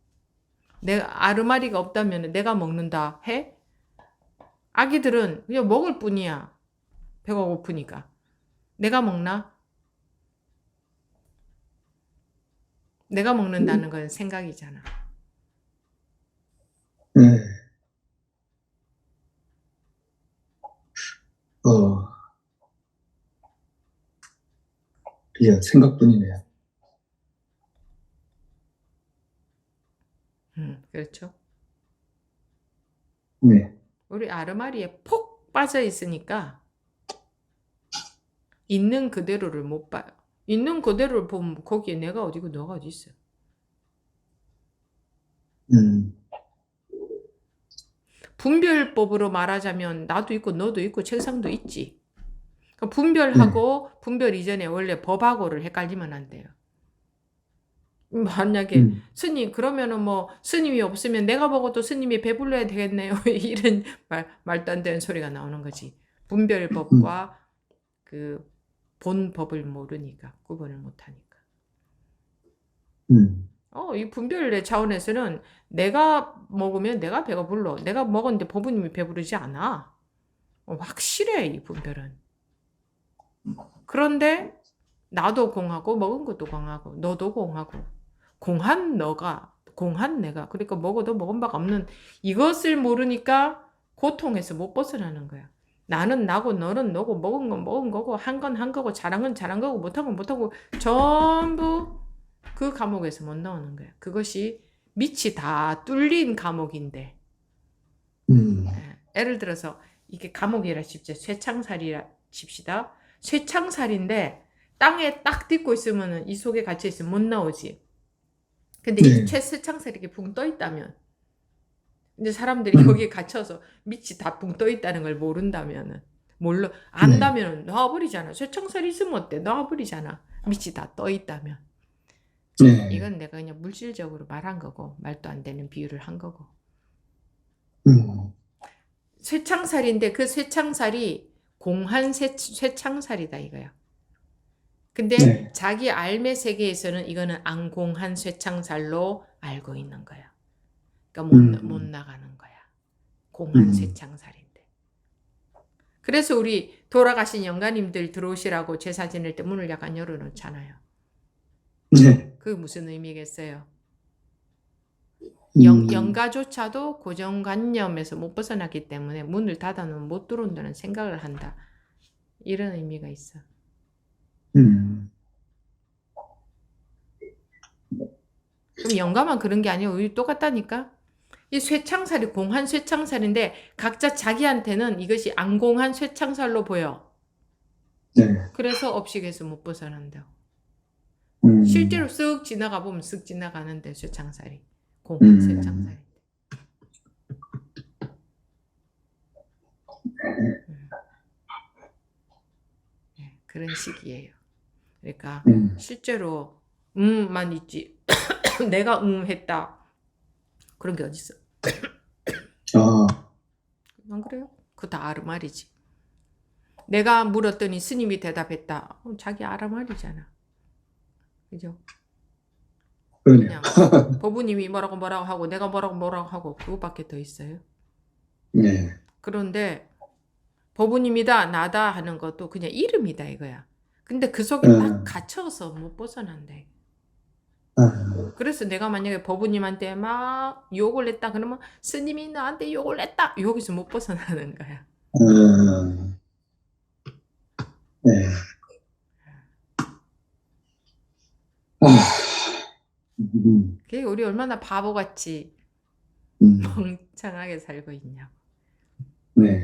내가 아르마리가 없다면 내가 먹는다 해? 아기들은 그냥 먹을 뿐이야. 배가 고프니까. 내가 먹나? 내가 먹는다는 건 생각이잖아. 네. 그냥 생각뿐이네요. 그렇죠. 네. 우리 아르마리에 폭 빠져 있으니까 있는 그대로를 못 봐요. 있는 그대로를 보면 거기에 내가 어디고 너가 어디 있어. 분별법으로 말하자면 나도 있고 너도 있고 책상도 있지. 분별하고 분별 이전에 원래 법하고를 헷갈리면 안 돼요. 만약에 스님 그러면은 뭐 스님이 없으면 내가 먹어도 스님이 배불러야 되겠네요. 이런 말도 안 되는 소리가 나오는 거지. 분별법과 그 본법을 모르니까 구분을 못하니까. 이 분별의 차원에서는 내가 먹으면 내가 배가 불러. 내가 먹었는데 법부님이 배부르지 않아. 확실해 이 분별은. 그런데 나도 공하고 먹은 것도 공하고 너도 공하고 공한 너가 공한 내가 그러니까 먹어도 먹은 바가 없는 이것을 모르니까 고통에서 못 벗어나는 거야. 나는 나고 너는 너고 먹은 건 먹은 거고 한 건 한 거고 잘한 건 잘한 거고 못한 건 못하고 전부 그 감옥에서 못 나오는 거야. 그것이 밑이 다 뚫린 감옥인데 예를 들어서 이게 감옥이라 칩시다. 쇠창살이라 칩시다. 쇠창살인데 땅에 딱 딛고 있으면 이 속에 갇혀 있으면 못 나오지. 근데 이 네. 쇠창살이 이렇게 붕 떠 있다면 근데 사람들이 거기에 갇혀서 밑이 다 붕 떠 있다는 걸 모른다면은 안다면은 놔버리잖아. 쇠창살이 있으면 어때? 놔버리잖아. 밑이 다 떠 있다면. 네. 이건 내가 그냥 물질적으로 말한 거고 말도 안 되는 비유를 한 거고. 쇠창살인데 그 쇠창살이 공한 쇠창살이다 이거야. 근데 네. 자기 삶의 세계에서는 이거는 안공한 쇠창살로 알고 있는 거야. 그러니까 못 나가는 거야. 공한 쇠창살인데. 그래서 우리 돌아가신 영가님들 들어오시라고 제사 지낼 때 문을 약간 열어놓잖아요. 네. 그게 무슨 의미겠어요? 음. 영가조차도 고정관념에서 못 벗어났기 때문에 문을 닫아놓으면 못 들어온다는 생각을 한다. 이런 의미가 있어. 그럼 영가만 그런 게 아니고 우리 똑같다니까? 이 쇠창살이 공한 쇠창살인데 각자 자기한테는 이것이 안공한 쇠창살로 보여. 네. 그래서 업식에서 못 벗어난다고. 실제로 쓱 지나가 보면 쓱 지나가는데 쇠창살이 공한 쇠창살인데. 네, 그런 식이에요. 그러니까 실제로 만 있지 내가 했다 그런 게 어딨어. 안 그래요? 그거 다 아르말이지. 내가 물었더니 스님이 대답했다. 자기 아르말이잖아. 그죠? 그냥 법부님이 뭐라고 하고 내가 뭐라고 하고 그거밖에 더 있어요. 네. 그런데 법부님이다 나다 하는 것도 그냥 이름이다 이거야. 근데 그 속에 딱 갇혀서 못 벗어난대. 그래서 내가 만약에 법부님한테 막 욕을 했다 그러면 스님이 나한테 욕을 했다 여기서 못 벗어나는 거야. 네. 그게 우리 얼마나 바보같이 멍청하게 살고 있냐고. 네.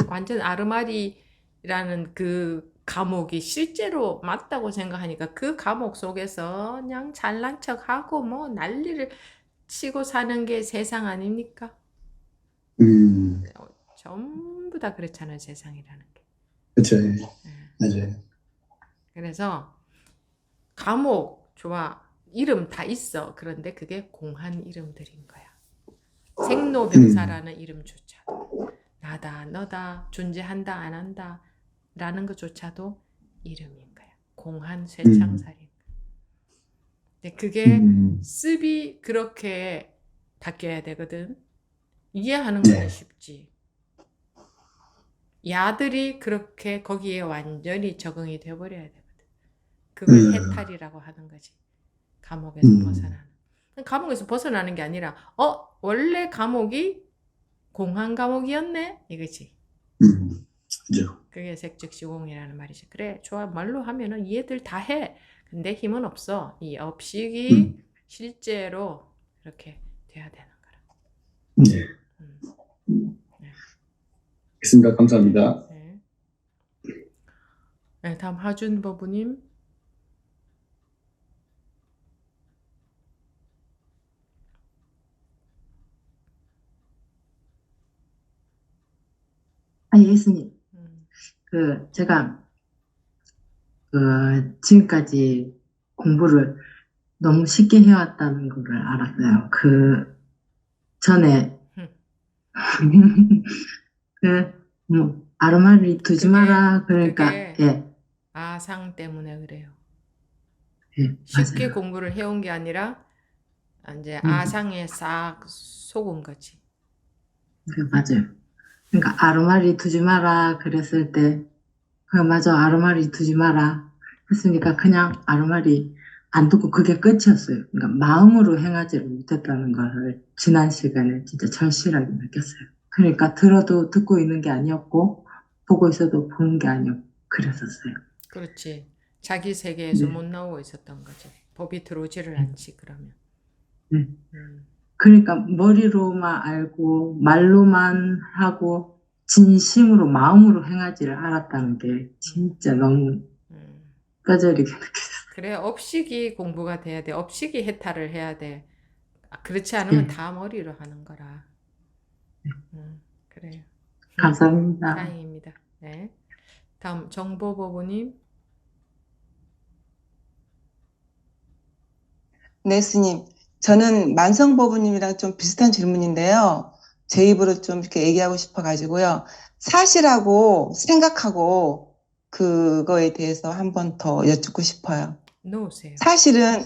완전 아르마리라는 그 감옥이 실제로 맞다고 생각하니까 그 감옥 속에서 그냥 잘난 척하고 뭐 난리를 치고 사는 게 세상 아닙니까? 전부 다 그렇잖아요, 세상이라는 게. 그렇죠. 맞아요. 그래서 감옥 좋아. 이름 다 있어. 그런데 그게 공한 이름들인 거야. 생로병사라는 이름조차 나다 너다 존재한다 안 한다 라는 것조차도 이름인 거야. 공한 쇠창살인 근데 그게 습이 그렇게 바뀌어야 되거든. 이해하는 건 쉽지. 야들이 그렇게 거기에 완전히 적응이 돼버려야 되거든. 그걸 해탈이라고 하는 거지. 감옥에서 벗어나는. 감옥에서 벗어나는 게 아니라 원래 감옥이 공한 감옥이었네 이거지. 그죠. 그게 색즉시공이라는 말이지. 그래 좋아 말로 하면은 이해들 다 해. 근데 힘은 없어. 이 업식이 실제로 이렇게 돼야 되는 거라. 네. 알겠습니다. 감사합니다. 네. 네, 다음 하준 법부님. 예수님. 제가, 지금까지 공부를 너무 쉽게 해왔다는 거를 알았어요. 전에, 아르마리 두지 마라. 그러니까, 그게 아상 때문에 그래요. 쉽게 맞아요. 공부를 해온 게 아니라, 이제 아상에 싹 속은 거지. 맞아요. 그러니까 아르마리 두지 마라 그랬을 때 맞아, 아르마리 두지 마라. 했으니까 그냥 아르마리 안 듣고 그게 끝이었어요. 그러니까 마음으로 행하지를 못했다는 걸 지난 시간에 진짜 절실하게 느꼈어요. 그러니까 들어도 듣고 있는 게 아니었고, 보고 있어도 보는 게 아니었고, 그랬었어요. 그렇지. 자기 세계에서 네. 못 나오고 있었던 거지. 법이 들어오지를 않지, 그러면. 네. 그러니까 머리로만 알고, 말로만 하고, 진심으로, 마음으로 행하지를 알았다는 게 진짜 너무 뼈저리게 느꼈어요. 그래, 업식이 공부가 돼야 돼. 업식이 해탈을 해야 돼. 그렇지 않으면 네. 다 머리로 하는 거라. 그래요. 감사합니다. 다행입니다. 네. 다음 정보보부님. 네, 스님. 저는 만성보부님이랑 좀 비슷한 질문인데요. 제 입으로 좀 이렇게 얘기하고 싶어가지고요. 사실하고 생각하고 그거에 대해서 한 번 더 여쭙고 싶어요. 놓으세요. 사실은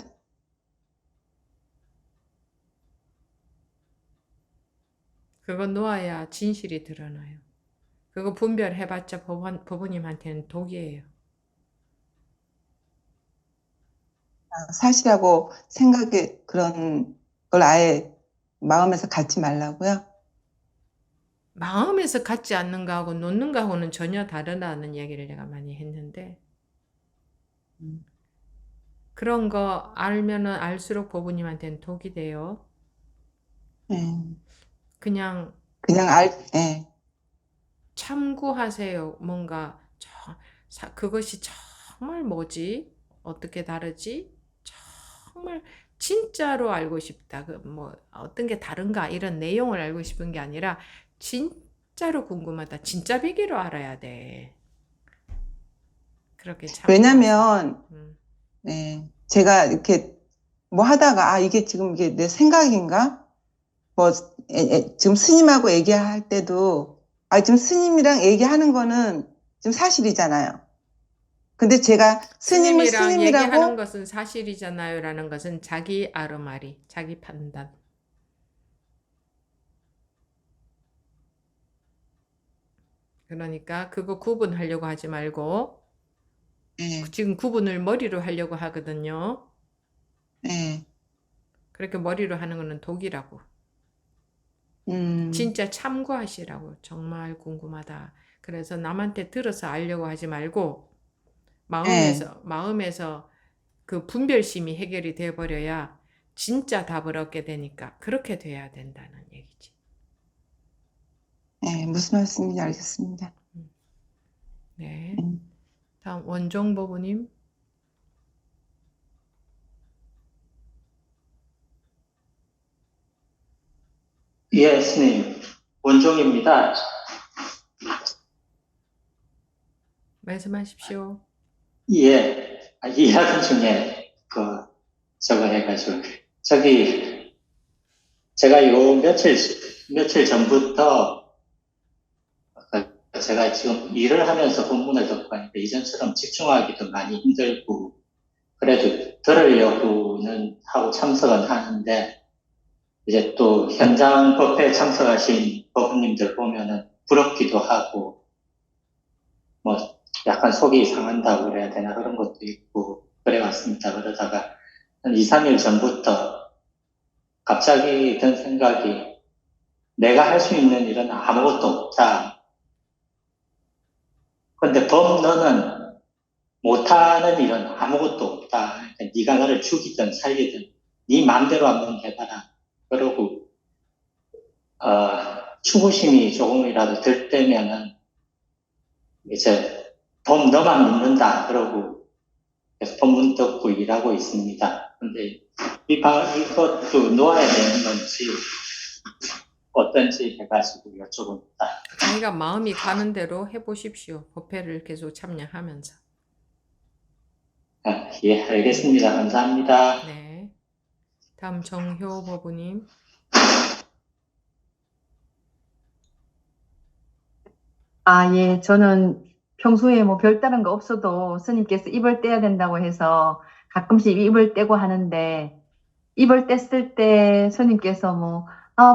그거 놓아야 진실이 드러나요. 그거 분별해봤자 법원님한테는 독이에요. 사실하고 생각의 그런 걸 아예 마음에서 갖지 말라고요? 마음에서 갖지 않는 거하고 놓는 거하고는 전혀 다르다는 얘기를 내가 많이 했는데 그런 거 알면은 알수록 법원님한테는 독이 돼요. 그냥 예. 참고하세요. 뭔가 그것이 정말 뭐지? 어떻게 다르지? 정말 진짜로 알고 싶다. 뭐 어떤 게 다른가 이런 내용을 알고 싶은 게 아니라 진짜로 궁금하다. 진짜 비기로 알아야 돼. 그렇게 왜냐면 제가 이렇게 뭐 하다가 이게 지금 이게 내 생각인가? 뭐 지금 스님하고 얘기할 때도 지금 스님이랑 얘기하는 거는 지금 사실이잖아요. 근데 제가 스님을 스님이랑 스님이라고 얘기하는 것은 사실이잖아요 라는 것은 자기 아르마리, 자기 판단. 그러니까 그거 구분하려고 하지 말고 지금 구분을 머리로 하려고 하거든요. 그렇게 머리로 하는 거는 독이라고. 진짜 참고하시라고. 정말 궁금하다. 그래서 남한테 들어서 알려고 하지 말고 마음에서 그 분별심이 해결이 되어버려야 진짜 답을 얻게 되니까 그렇게 돼야 된다는 얘기지. 네, 무슨 말씀인지 알겠습니다. 네. 다음 원종보부님. 예, 스님. 원종입니다. 말씀하십시오. 예, 이야기 중에 저거 해가지고 제가 요 며칠 전부터 제가 지금 일을 하면서 본문을 듣고 하니까 이전처럼 집중하기도 많이 힘들고 그래도 들으려고는 하고 참석은 하는데 이제 또 현장 법회에 참석하신 법원님들 보면은 부럽기도 하고 뭐 약간 속이 상한다고 그래야 되나 그런 것도 있고 그래왔습니다. 그러다가 한 2, 3일 전부터 갑자기 든 생각이 내가 할 수 있는 일은 아무것도 없다. 근데 너는 못하는 일은 아무것도 없다. 그러니까 네가 나를 죽이든 살리든 네 마음대로 한번 해봐라. 그러고 추구심이 조금이라도 들 때면은 이제 너만 믿는다. 그러고 계속 법문 듣고 일하고 있습니다. 근데 이것도 놓아야 되는 건지 어떤지 해가지고 여쭤봅니다. 자기가 마음이 가는 대로 해보십시오. 법회를 계속 참여하면서. 예, 알겠습니다. 감사합니다. 네. 다음 정효 법우님. 예, 저는 평소에 뭐 별다른 거 없어도 스님께서 입을 떼야 된다고 해서 가끔씩 입을 떼고 하는데, 입을 뗐을 때 스님께서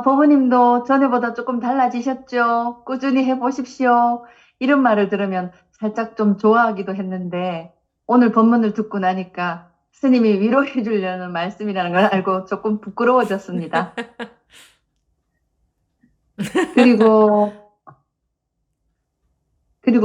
법우님도 전에보다 조금 달라지셨죠? 꾸준히 해보십시오. 이런 말을 들으면 살짝 좀 좋아하기도 했는데 오늘 본문을 듣고 나니까 스님이 위로해 주려는 말씀이라는 걸 알고 조금 부끄러워졌습니다. 그리고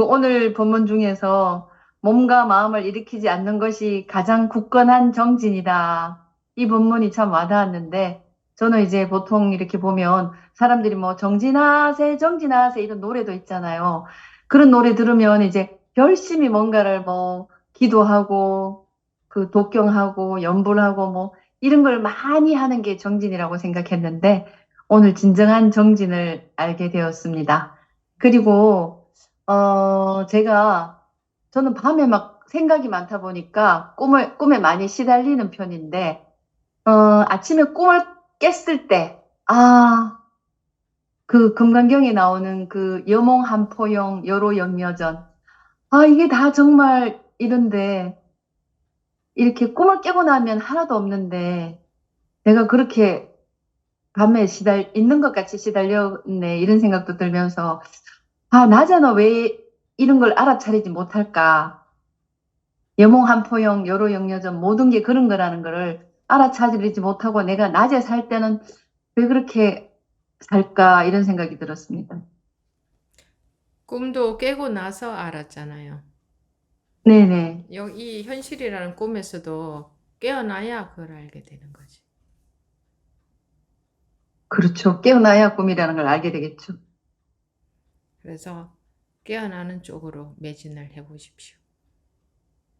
오늘 본문 중에서 몸과 마음을 일으키지 않는 것이 가장 굳건한 정진이다. 이 본문이 참 와닿았는데 저는 이제 보통 이렇게 보면 사람들이 뭐 정진하세 정진하세 이런 노래도 있잖아요. 그런 노래 들으면 이제 열심히 뭔가를 뭐 기도하고 그 독경하고 연불하고 뭐 이런 걸 많이 하는 게 정진이라고 생각했는데 오늘 진정한 정진을 알게 되었습니다. 그리고 저는 밤에 막 생각이 많다 보니까 꿈에 많이 시달리는 편인데 아침에 꿈을 깼을 때 그 금강경에 나오는 그 여몽한포용 여로영여전 이게 다 정말 이런데 이렇게 꿈을 깨고 나면 하나도 없는데 내가 그렇게 밤에 있는 것 같이 시달렸네 이런 생각도 들면서 나잖아 왜 이런 걸 알아차리지 못할까. 여몽한포용 여로영여전 모든 게 그런 거라는 거를 알아차리지 못하고 내가 낮에 살 때는 왜 그렇게 살까 이런 생각이 들었습니다. 꿈도 깨고 나서 알았잖아요. 네네. 이 현실이라는 꿈에서도 깨어나야 그걸 알게 되는 거지. 그렇죠. 깨어나야 꿈이라는 걸 알게 되겠죠. 그래서 깨어나는 쪽으로 매진을 해보십시오.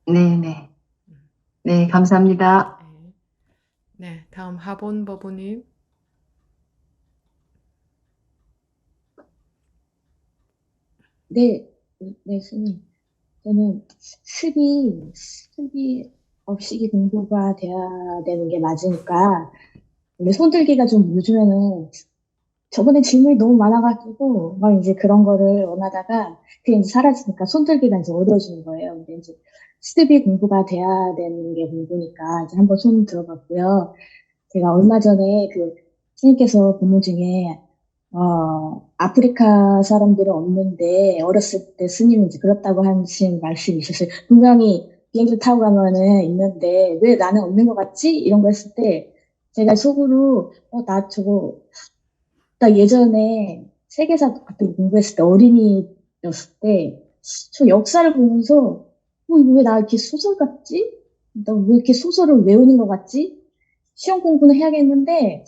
네네. 네, 감사합니다. 네, 다음 하본법부님. 네, 네, 스님. 저는 습이 없이 공부가 돼야 되는 게 맞으니까, 원래 손들기가 좀 요즘에는 저번에 질문이 너무 많아가지고, 막 이제 그런 거를 원하다가, 그게 이제 사라지니까 손들기가 이제 어려워지는 거예요. 근데 이제 습이 공부가 돼야 되는 게 공부니까, 이제 한번 손 들어봤고요. 제가 얼마 전에 스님께서 본문 중에, 아프리카 사람들은 없는데, 어렸을 때 스님이 이제 그렇다고 하신 말씀이 있었어요. 분명히 비행기를 타고 가면은 있는데, 왜 나는 없는 것 같지? 이런 거 했을 때, 제가 속으로, 나 예전에 세계사 같은 거 공부했을 때 어린이였을 때, 저 역사를 보면서, 이거 왜 나 이렇게 소설 같지? 나 왜 이렇게 소설을 외우는 것 같지? 시험 공부는 해야겠는데,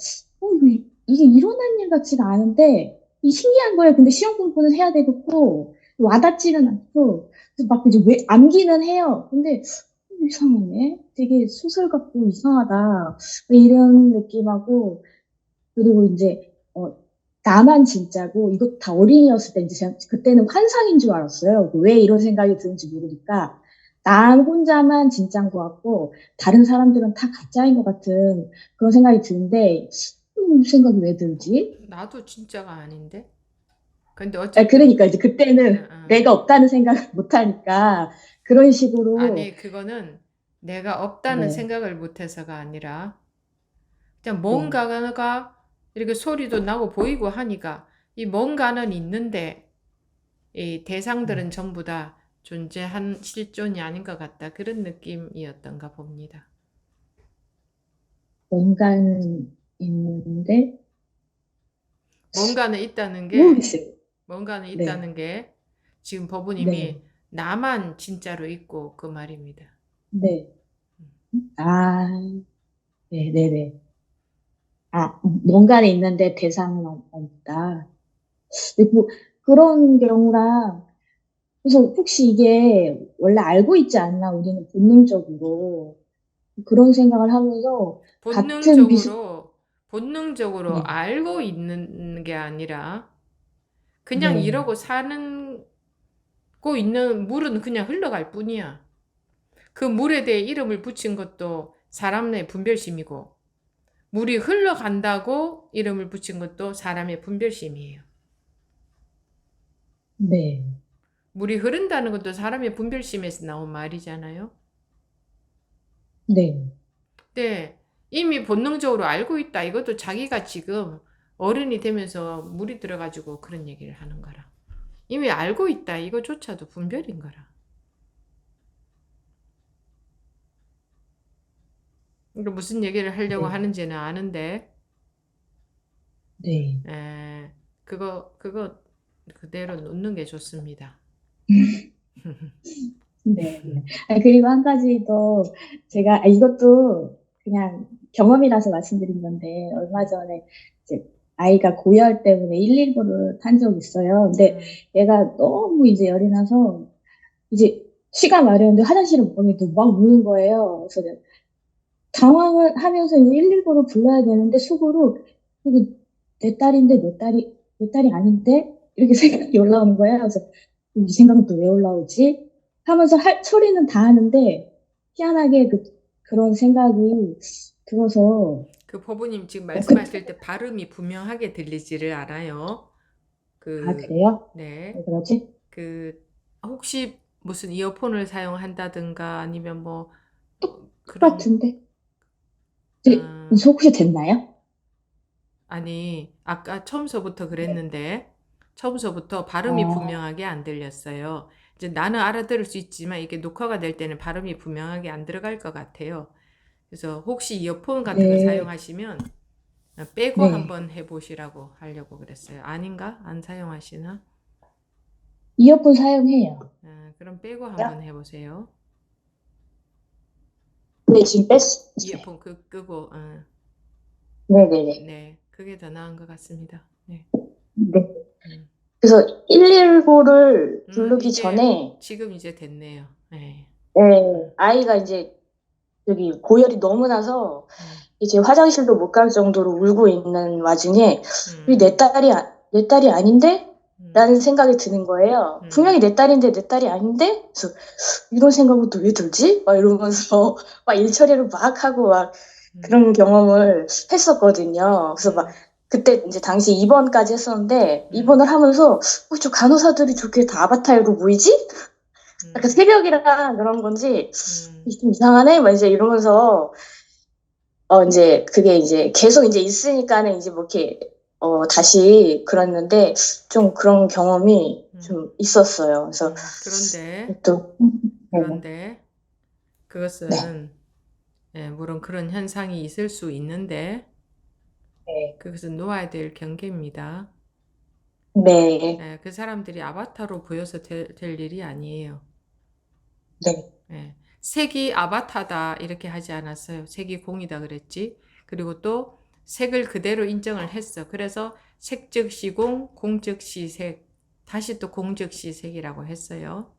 이게 일어난 일 같지가 않은데, 이 신기한 거예요. 근데 시험 공부는 해야 되겠고, 와닿지는 않고, 막 이제 왜 암기는 해요. 근데, 이상하네. 되게 소설 같고 이상하다. 이런 느낌하고, 그리고 이제, 나만 진짜고, 이거 다 어린이였을 때, 이제 제가 그때는 환상인 줄 알았어요. 왜 이런 생각이 드는지 모르니까. 나 혼자만 진짜인 것 같고, 다른 사람들은 다 가짜인 것 같은 그런 생각이 드는데, 생각이 왜 들지? 나도 진짜가 아닌데? 근데 그러니까 이제 그때는 내가 없다는 생각을 못 하니까, 그런 식으로. 아니, 그거는 내가 없다는 네. 생각을 못해서가 아니라, 그냥 뭔가가 이렇게 소리도 나고 보이고 하니까, 이 뭔가는 있는데, 이 대상들은 전부 다 존재한 실존이 아닌 것 같다. 그런 느낌이었던가 봅니다. 뭔가는 있는데, 뭔가는 있다는 게, 모르겠어요. 뭔가는 네. 있다는 게, 지금 법부님이 네. 나만 진짜로 있고 그 말입니다. 네. 네네네. 뭔가는 있는데 대상은 없다. 근데 그런 경우랑, 그래서 혹시 이게 원래 알고 있지 않나, 우리는 본능적으로. 그런 생각을 하면서, 본능적으로 네. 알고 있는 게 아니라 그냥 네. 이러고 사는 고 있는 물은 그냥 흘러갈 뿐이야. 그 물에 대해 이름을 붙인 것도 사람의 분별심이고 물이 흘러간다고 이름을 붙인 것도 사람의 분별심이에요. 네. 물이 흐른다는 것도 사람의 분별심에서 나온 말이잖아요. 네. 근데 이미 본능적으로 알고 있다. 이것도 자기가 지금 어른이 되면서 물이 들어가지고 그런 얘기를 하는 거라. 이미 알고 있다. 이거조차도 분별인 거라. 그러니까 무슨 얘기를 하려고 네. 하는지는 아는데, 네. 그거 그대로 놓는 게 좋습니다. 네. 그리고 한 가지 더 제가 이것도 그냥 경험이라서 말씀드린 건데 얼마 전에 이제 아이가 고열 때문에 119를 탄 적이 있어요. 근데 얘가 너무 이제 열이 나서 이제 쉬가 마려운데 화장실을 못 가게 막 우는 거예요. 그래서 내가 당황을 하면서 119를 불러야 되는데 속으로 이거 내 딸인데 내 딸이 아닌데 이렇게 생각이 올라오는 거예요. 그래서 이 생각은 또 왜 올라오지? 하면서 소리는 다 하는데 희한하게 그런 생각이 들어서 그 법우님 지금 그, 말씀하실 때 발음이 분명하게 들리지를 않아요. 그래요? 네. 왜 그러지? 혹시 무슨 이어폰을 사용한다든가 아니면 뭐 똑같은데? 혹시 됐나요? 아니, 아까 처음서부터 그랬는데 처음서부터 발음이 분명하게 안 들렸어요. 이제 나는 알아들을 수 있지만 이게 녹화가 될 때는 발음이 분명하게 안 들어갈 것 같아요. 그래서 혹시 이어폰 같은 거 네. 사용하시면 빼고 네. 한번 해보시라고 하려고 그랬어요. 아닌가? 안 사용하시나? 이어폰 사용해요. 그럼 빼고 한번 해보세요. 네, 지금 뺐어요. 이어폰 끄고. 네네네. 네, 그게 더 나은 것 같습니다. 네. 네. 그래서 119를 부르기 이제 전에 지금 이제 됐네요. 네. 네, 아이가 이제 여기 고열이 너무 나서 이제 화장실도 못 갈 정도로 울고 있는 와중에 내 딸이 아닌데? 라는 생각이 드는 거예요. 분명히 내 딸인데 내 딸이 아닌데? 그래서 이런 생각은 또 왜 들지? 막 이러면서 막 일처리를 막 하고 막 그런 경험을 했었거든요. 그래서 막 그때 이제 당시 입원까지 했었는데 입원을 하면서 저 간호사들이 저렇게 다 아바타로 보이지? 약간 새벽이라 그런 건지 좀 이상하네? 막 이제 이러면서 이제 그게 이제 계속 이제 있으니까는 이제 뭐 이렇게 다시 그랬는데 좀 그런 경험이 좀 있었어요. 그래서 그런데 그것은 물론 그런 현상이 있을 수 있는데 그것은 놓아야 될 경계입니다. 네. 그 사람들이 아바타로 보여서 될 일이 아니에요. 네. 색이 아바타다 이렇게 하지 않았어요. 색이 공이다 그랬지. 그리고 또 색을 그대로 인정을 했어. 그래서 색 즉시 공, 공 즉시 색, 다시 또 공 즉시 색이라고 했어요.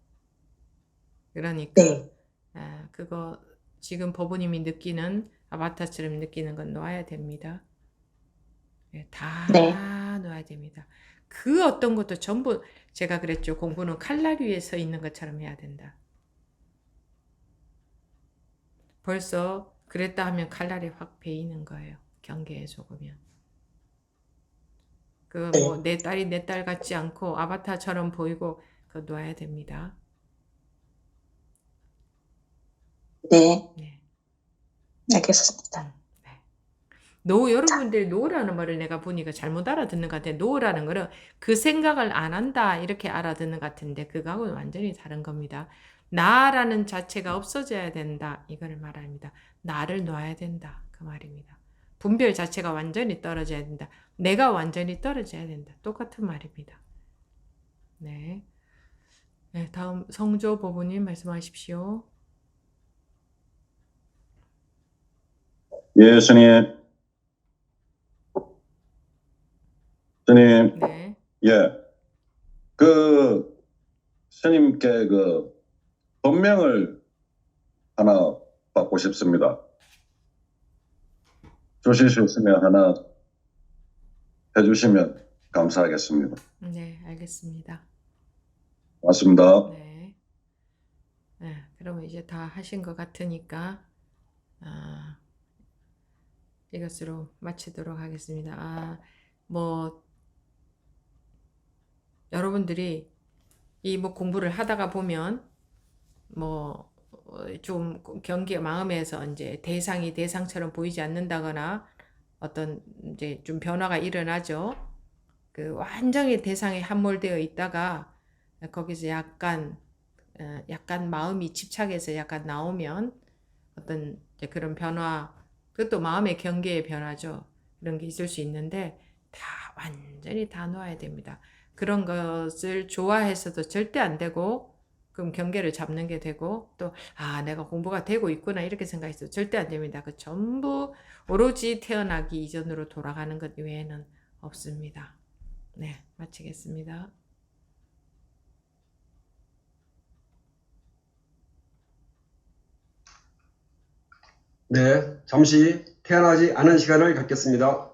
그러니까 그거 지금 법우님이 느끼는 아바타처럼 느끼는 건 놓아야 됩니다. 다 놓아야 됩니다. 그 어떤 것도 전부 제가 그랬죠. 공부는 칼날 위에 서 있는 것처럼 해야 된다. 벌써 그랬다 하면 칼날이 확 베이는 거예요. 경계에 속으면. 뭐 내 딸이 내 딸 같지 않고 아바타처럼 보이고 그거 놓아야 됩니다. 네. 알겠습니다. 여러분들이 노라는 말을 내가 보니까 잘못 알아듣는 것 같아요. 노라는 거는 그 생각을 안 한다 이렇게 알아듣는 것 같은데 그거하고는 완전히 다른 겁니다. 나라는 자체가 없어져야 된다 이걸 말합니다. 나를 놔야 된다 그 말입니다. 분별 자체가 완전히 떨어져야 된다. 내가 완전히 떨어져야 된다. 똑같은 말입니다. 네. 다음 성조 법우님 말씀하십시오. 예, 스님. 스님. 네. 예. 스님께 법명을 하나 받고 싶습니다. 주실 수 있으면 하나 해주시면 감사하겠습니다. 네, 알겠습니다. 고맙습니다. 네. 그러면 이제 다 하신 것 같으니까 이것으로 마치도록 하겠습니다. 여러분들이 뭐 공부를 하다가 보면 좀 마음에서 이제 대상이 대상처럼 보이지 않는다거나 어떤 이제 좀 변화가 일어나죠. 완전히 대상에 함몰되어 있다가 거기서 약간 마음이 집착해서 약간 나오면 어떤 이제 그런 변화 그것도 마음의 경계의 변화죠. 그런 게 있을 수 있는데 다 완전히 다 놓아야 됩니다. 그런 것을 좋아해서도 절대 안 되고 그럼 경계를 잡는 게 되고 또 내가 공부가 되고 있구나 이렇게 생각해서 절대 안 됩니다. 그 전부 오로지 태어나기 이전으로 돌아가는 것 외에는 없습니다. 네, 마치겠습니다. 네, 잠시 태어나지 않은 시간을 갖겠습니다.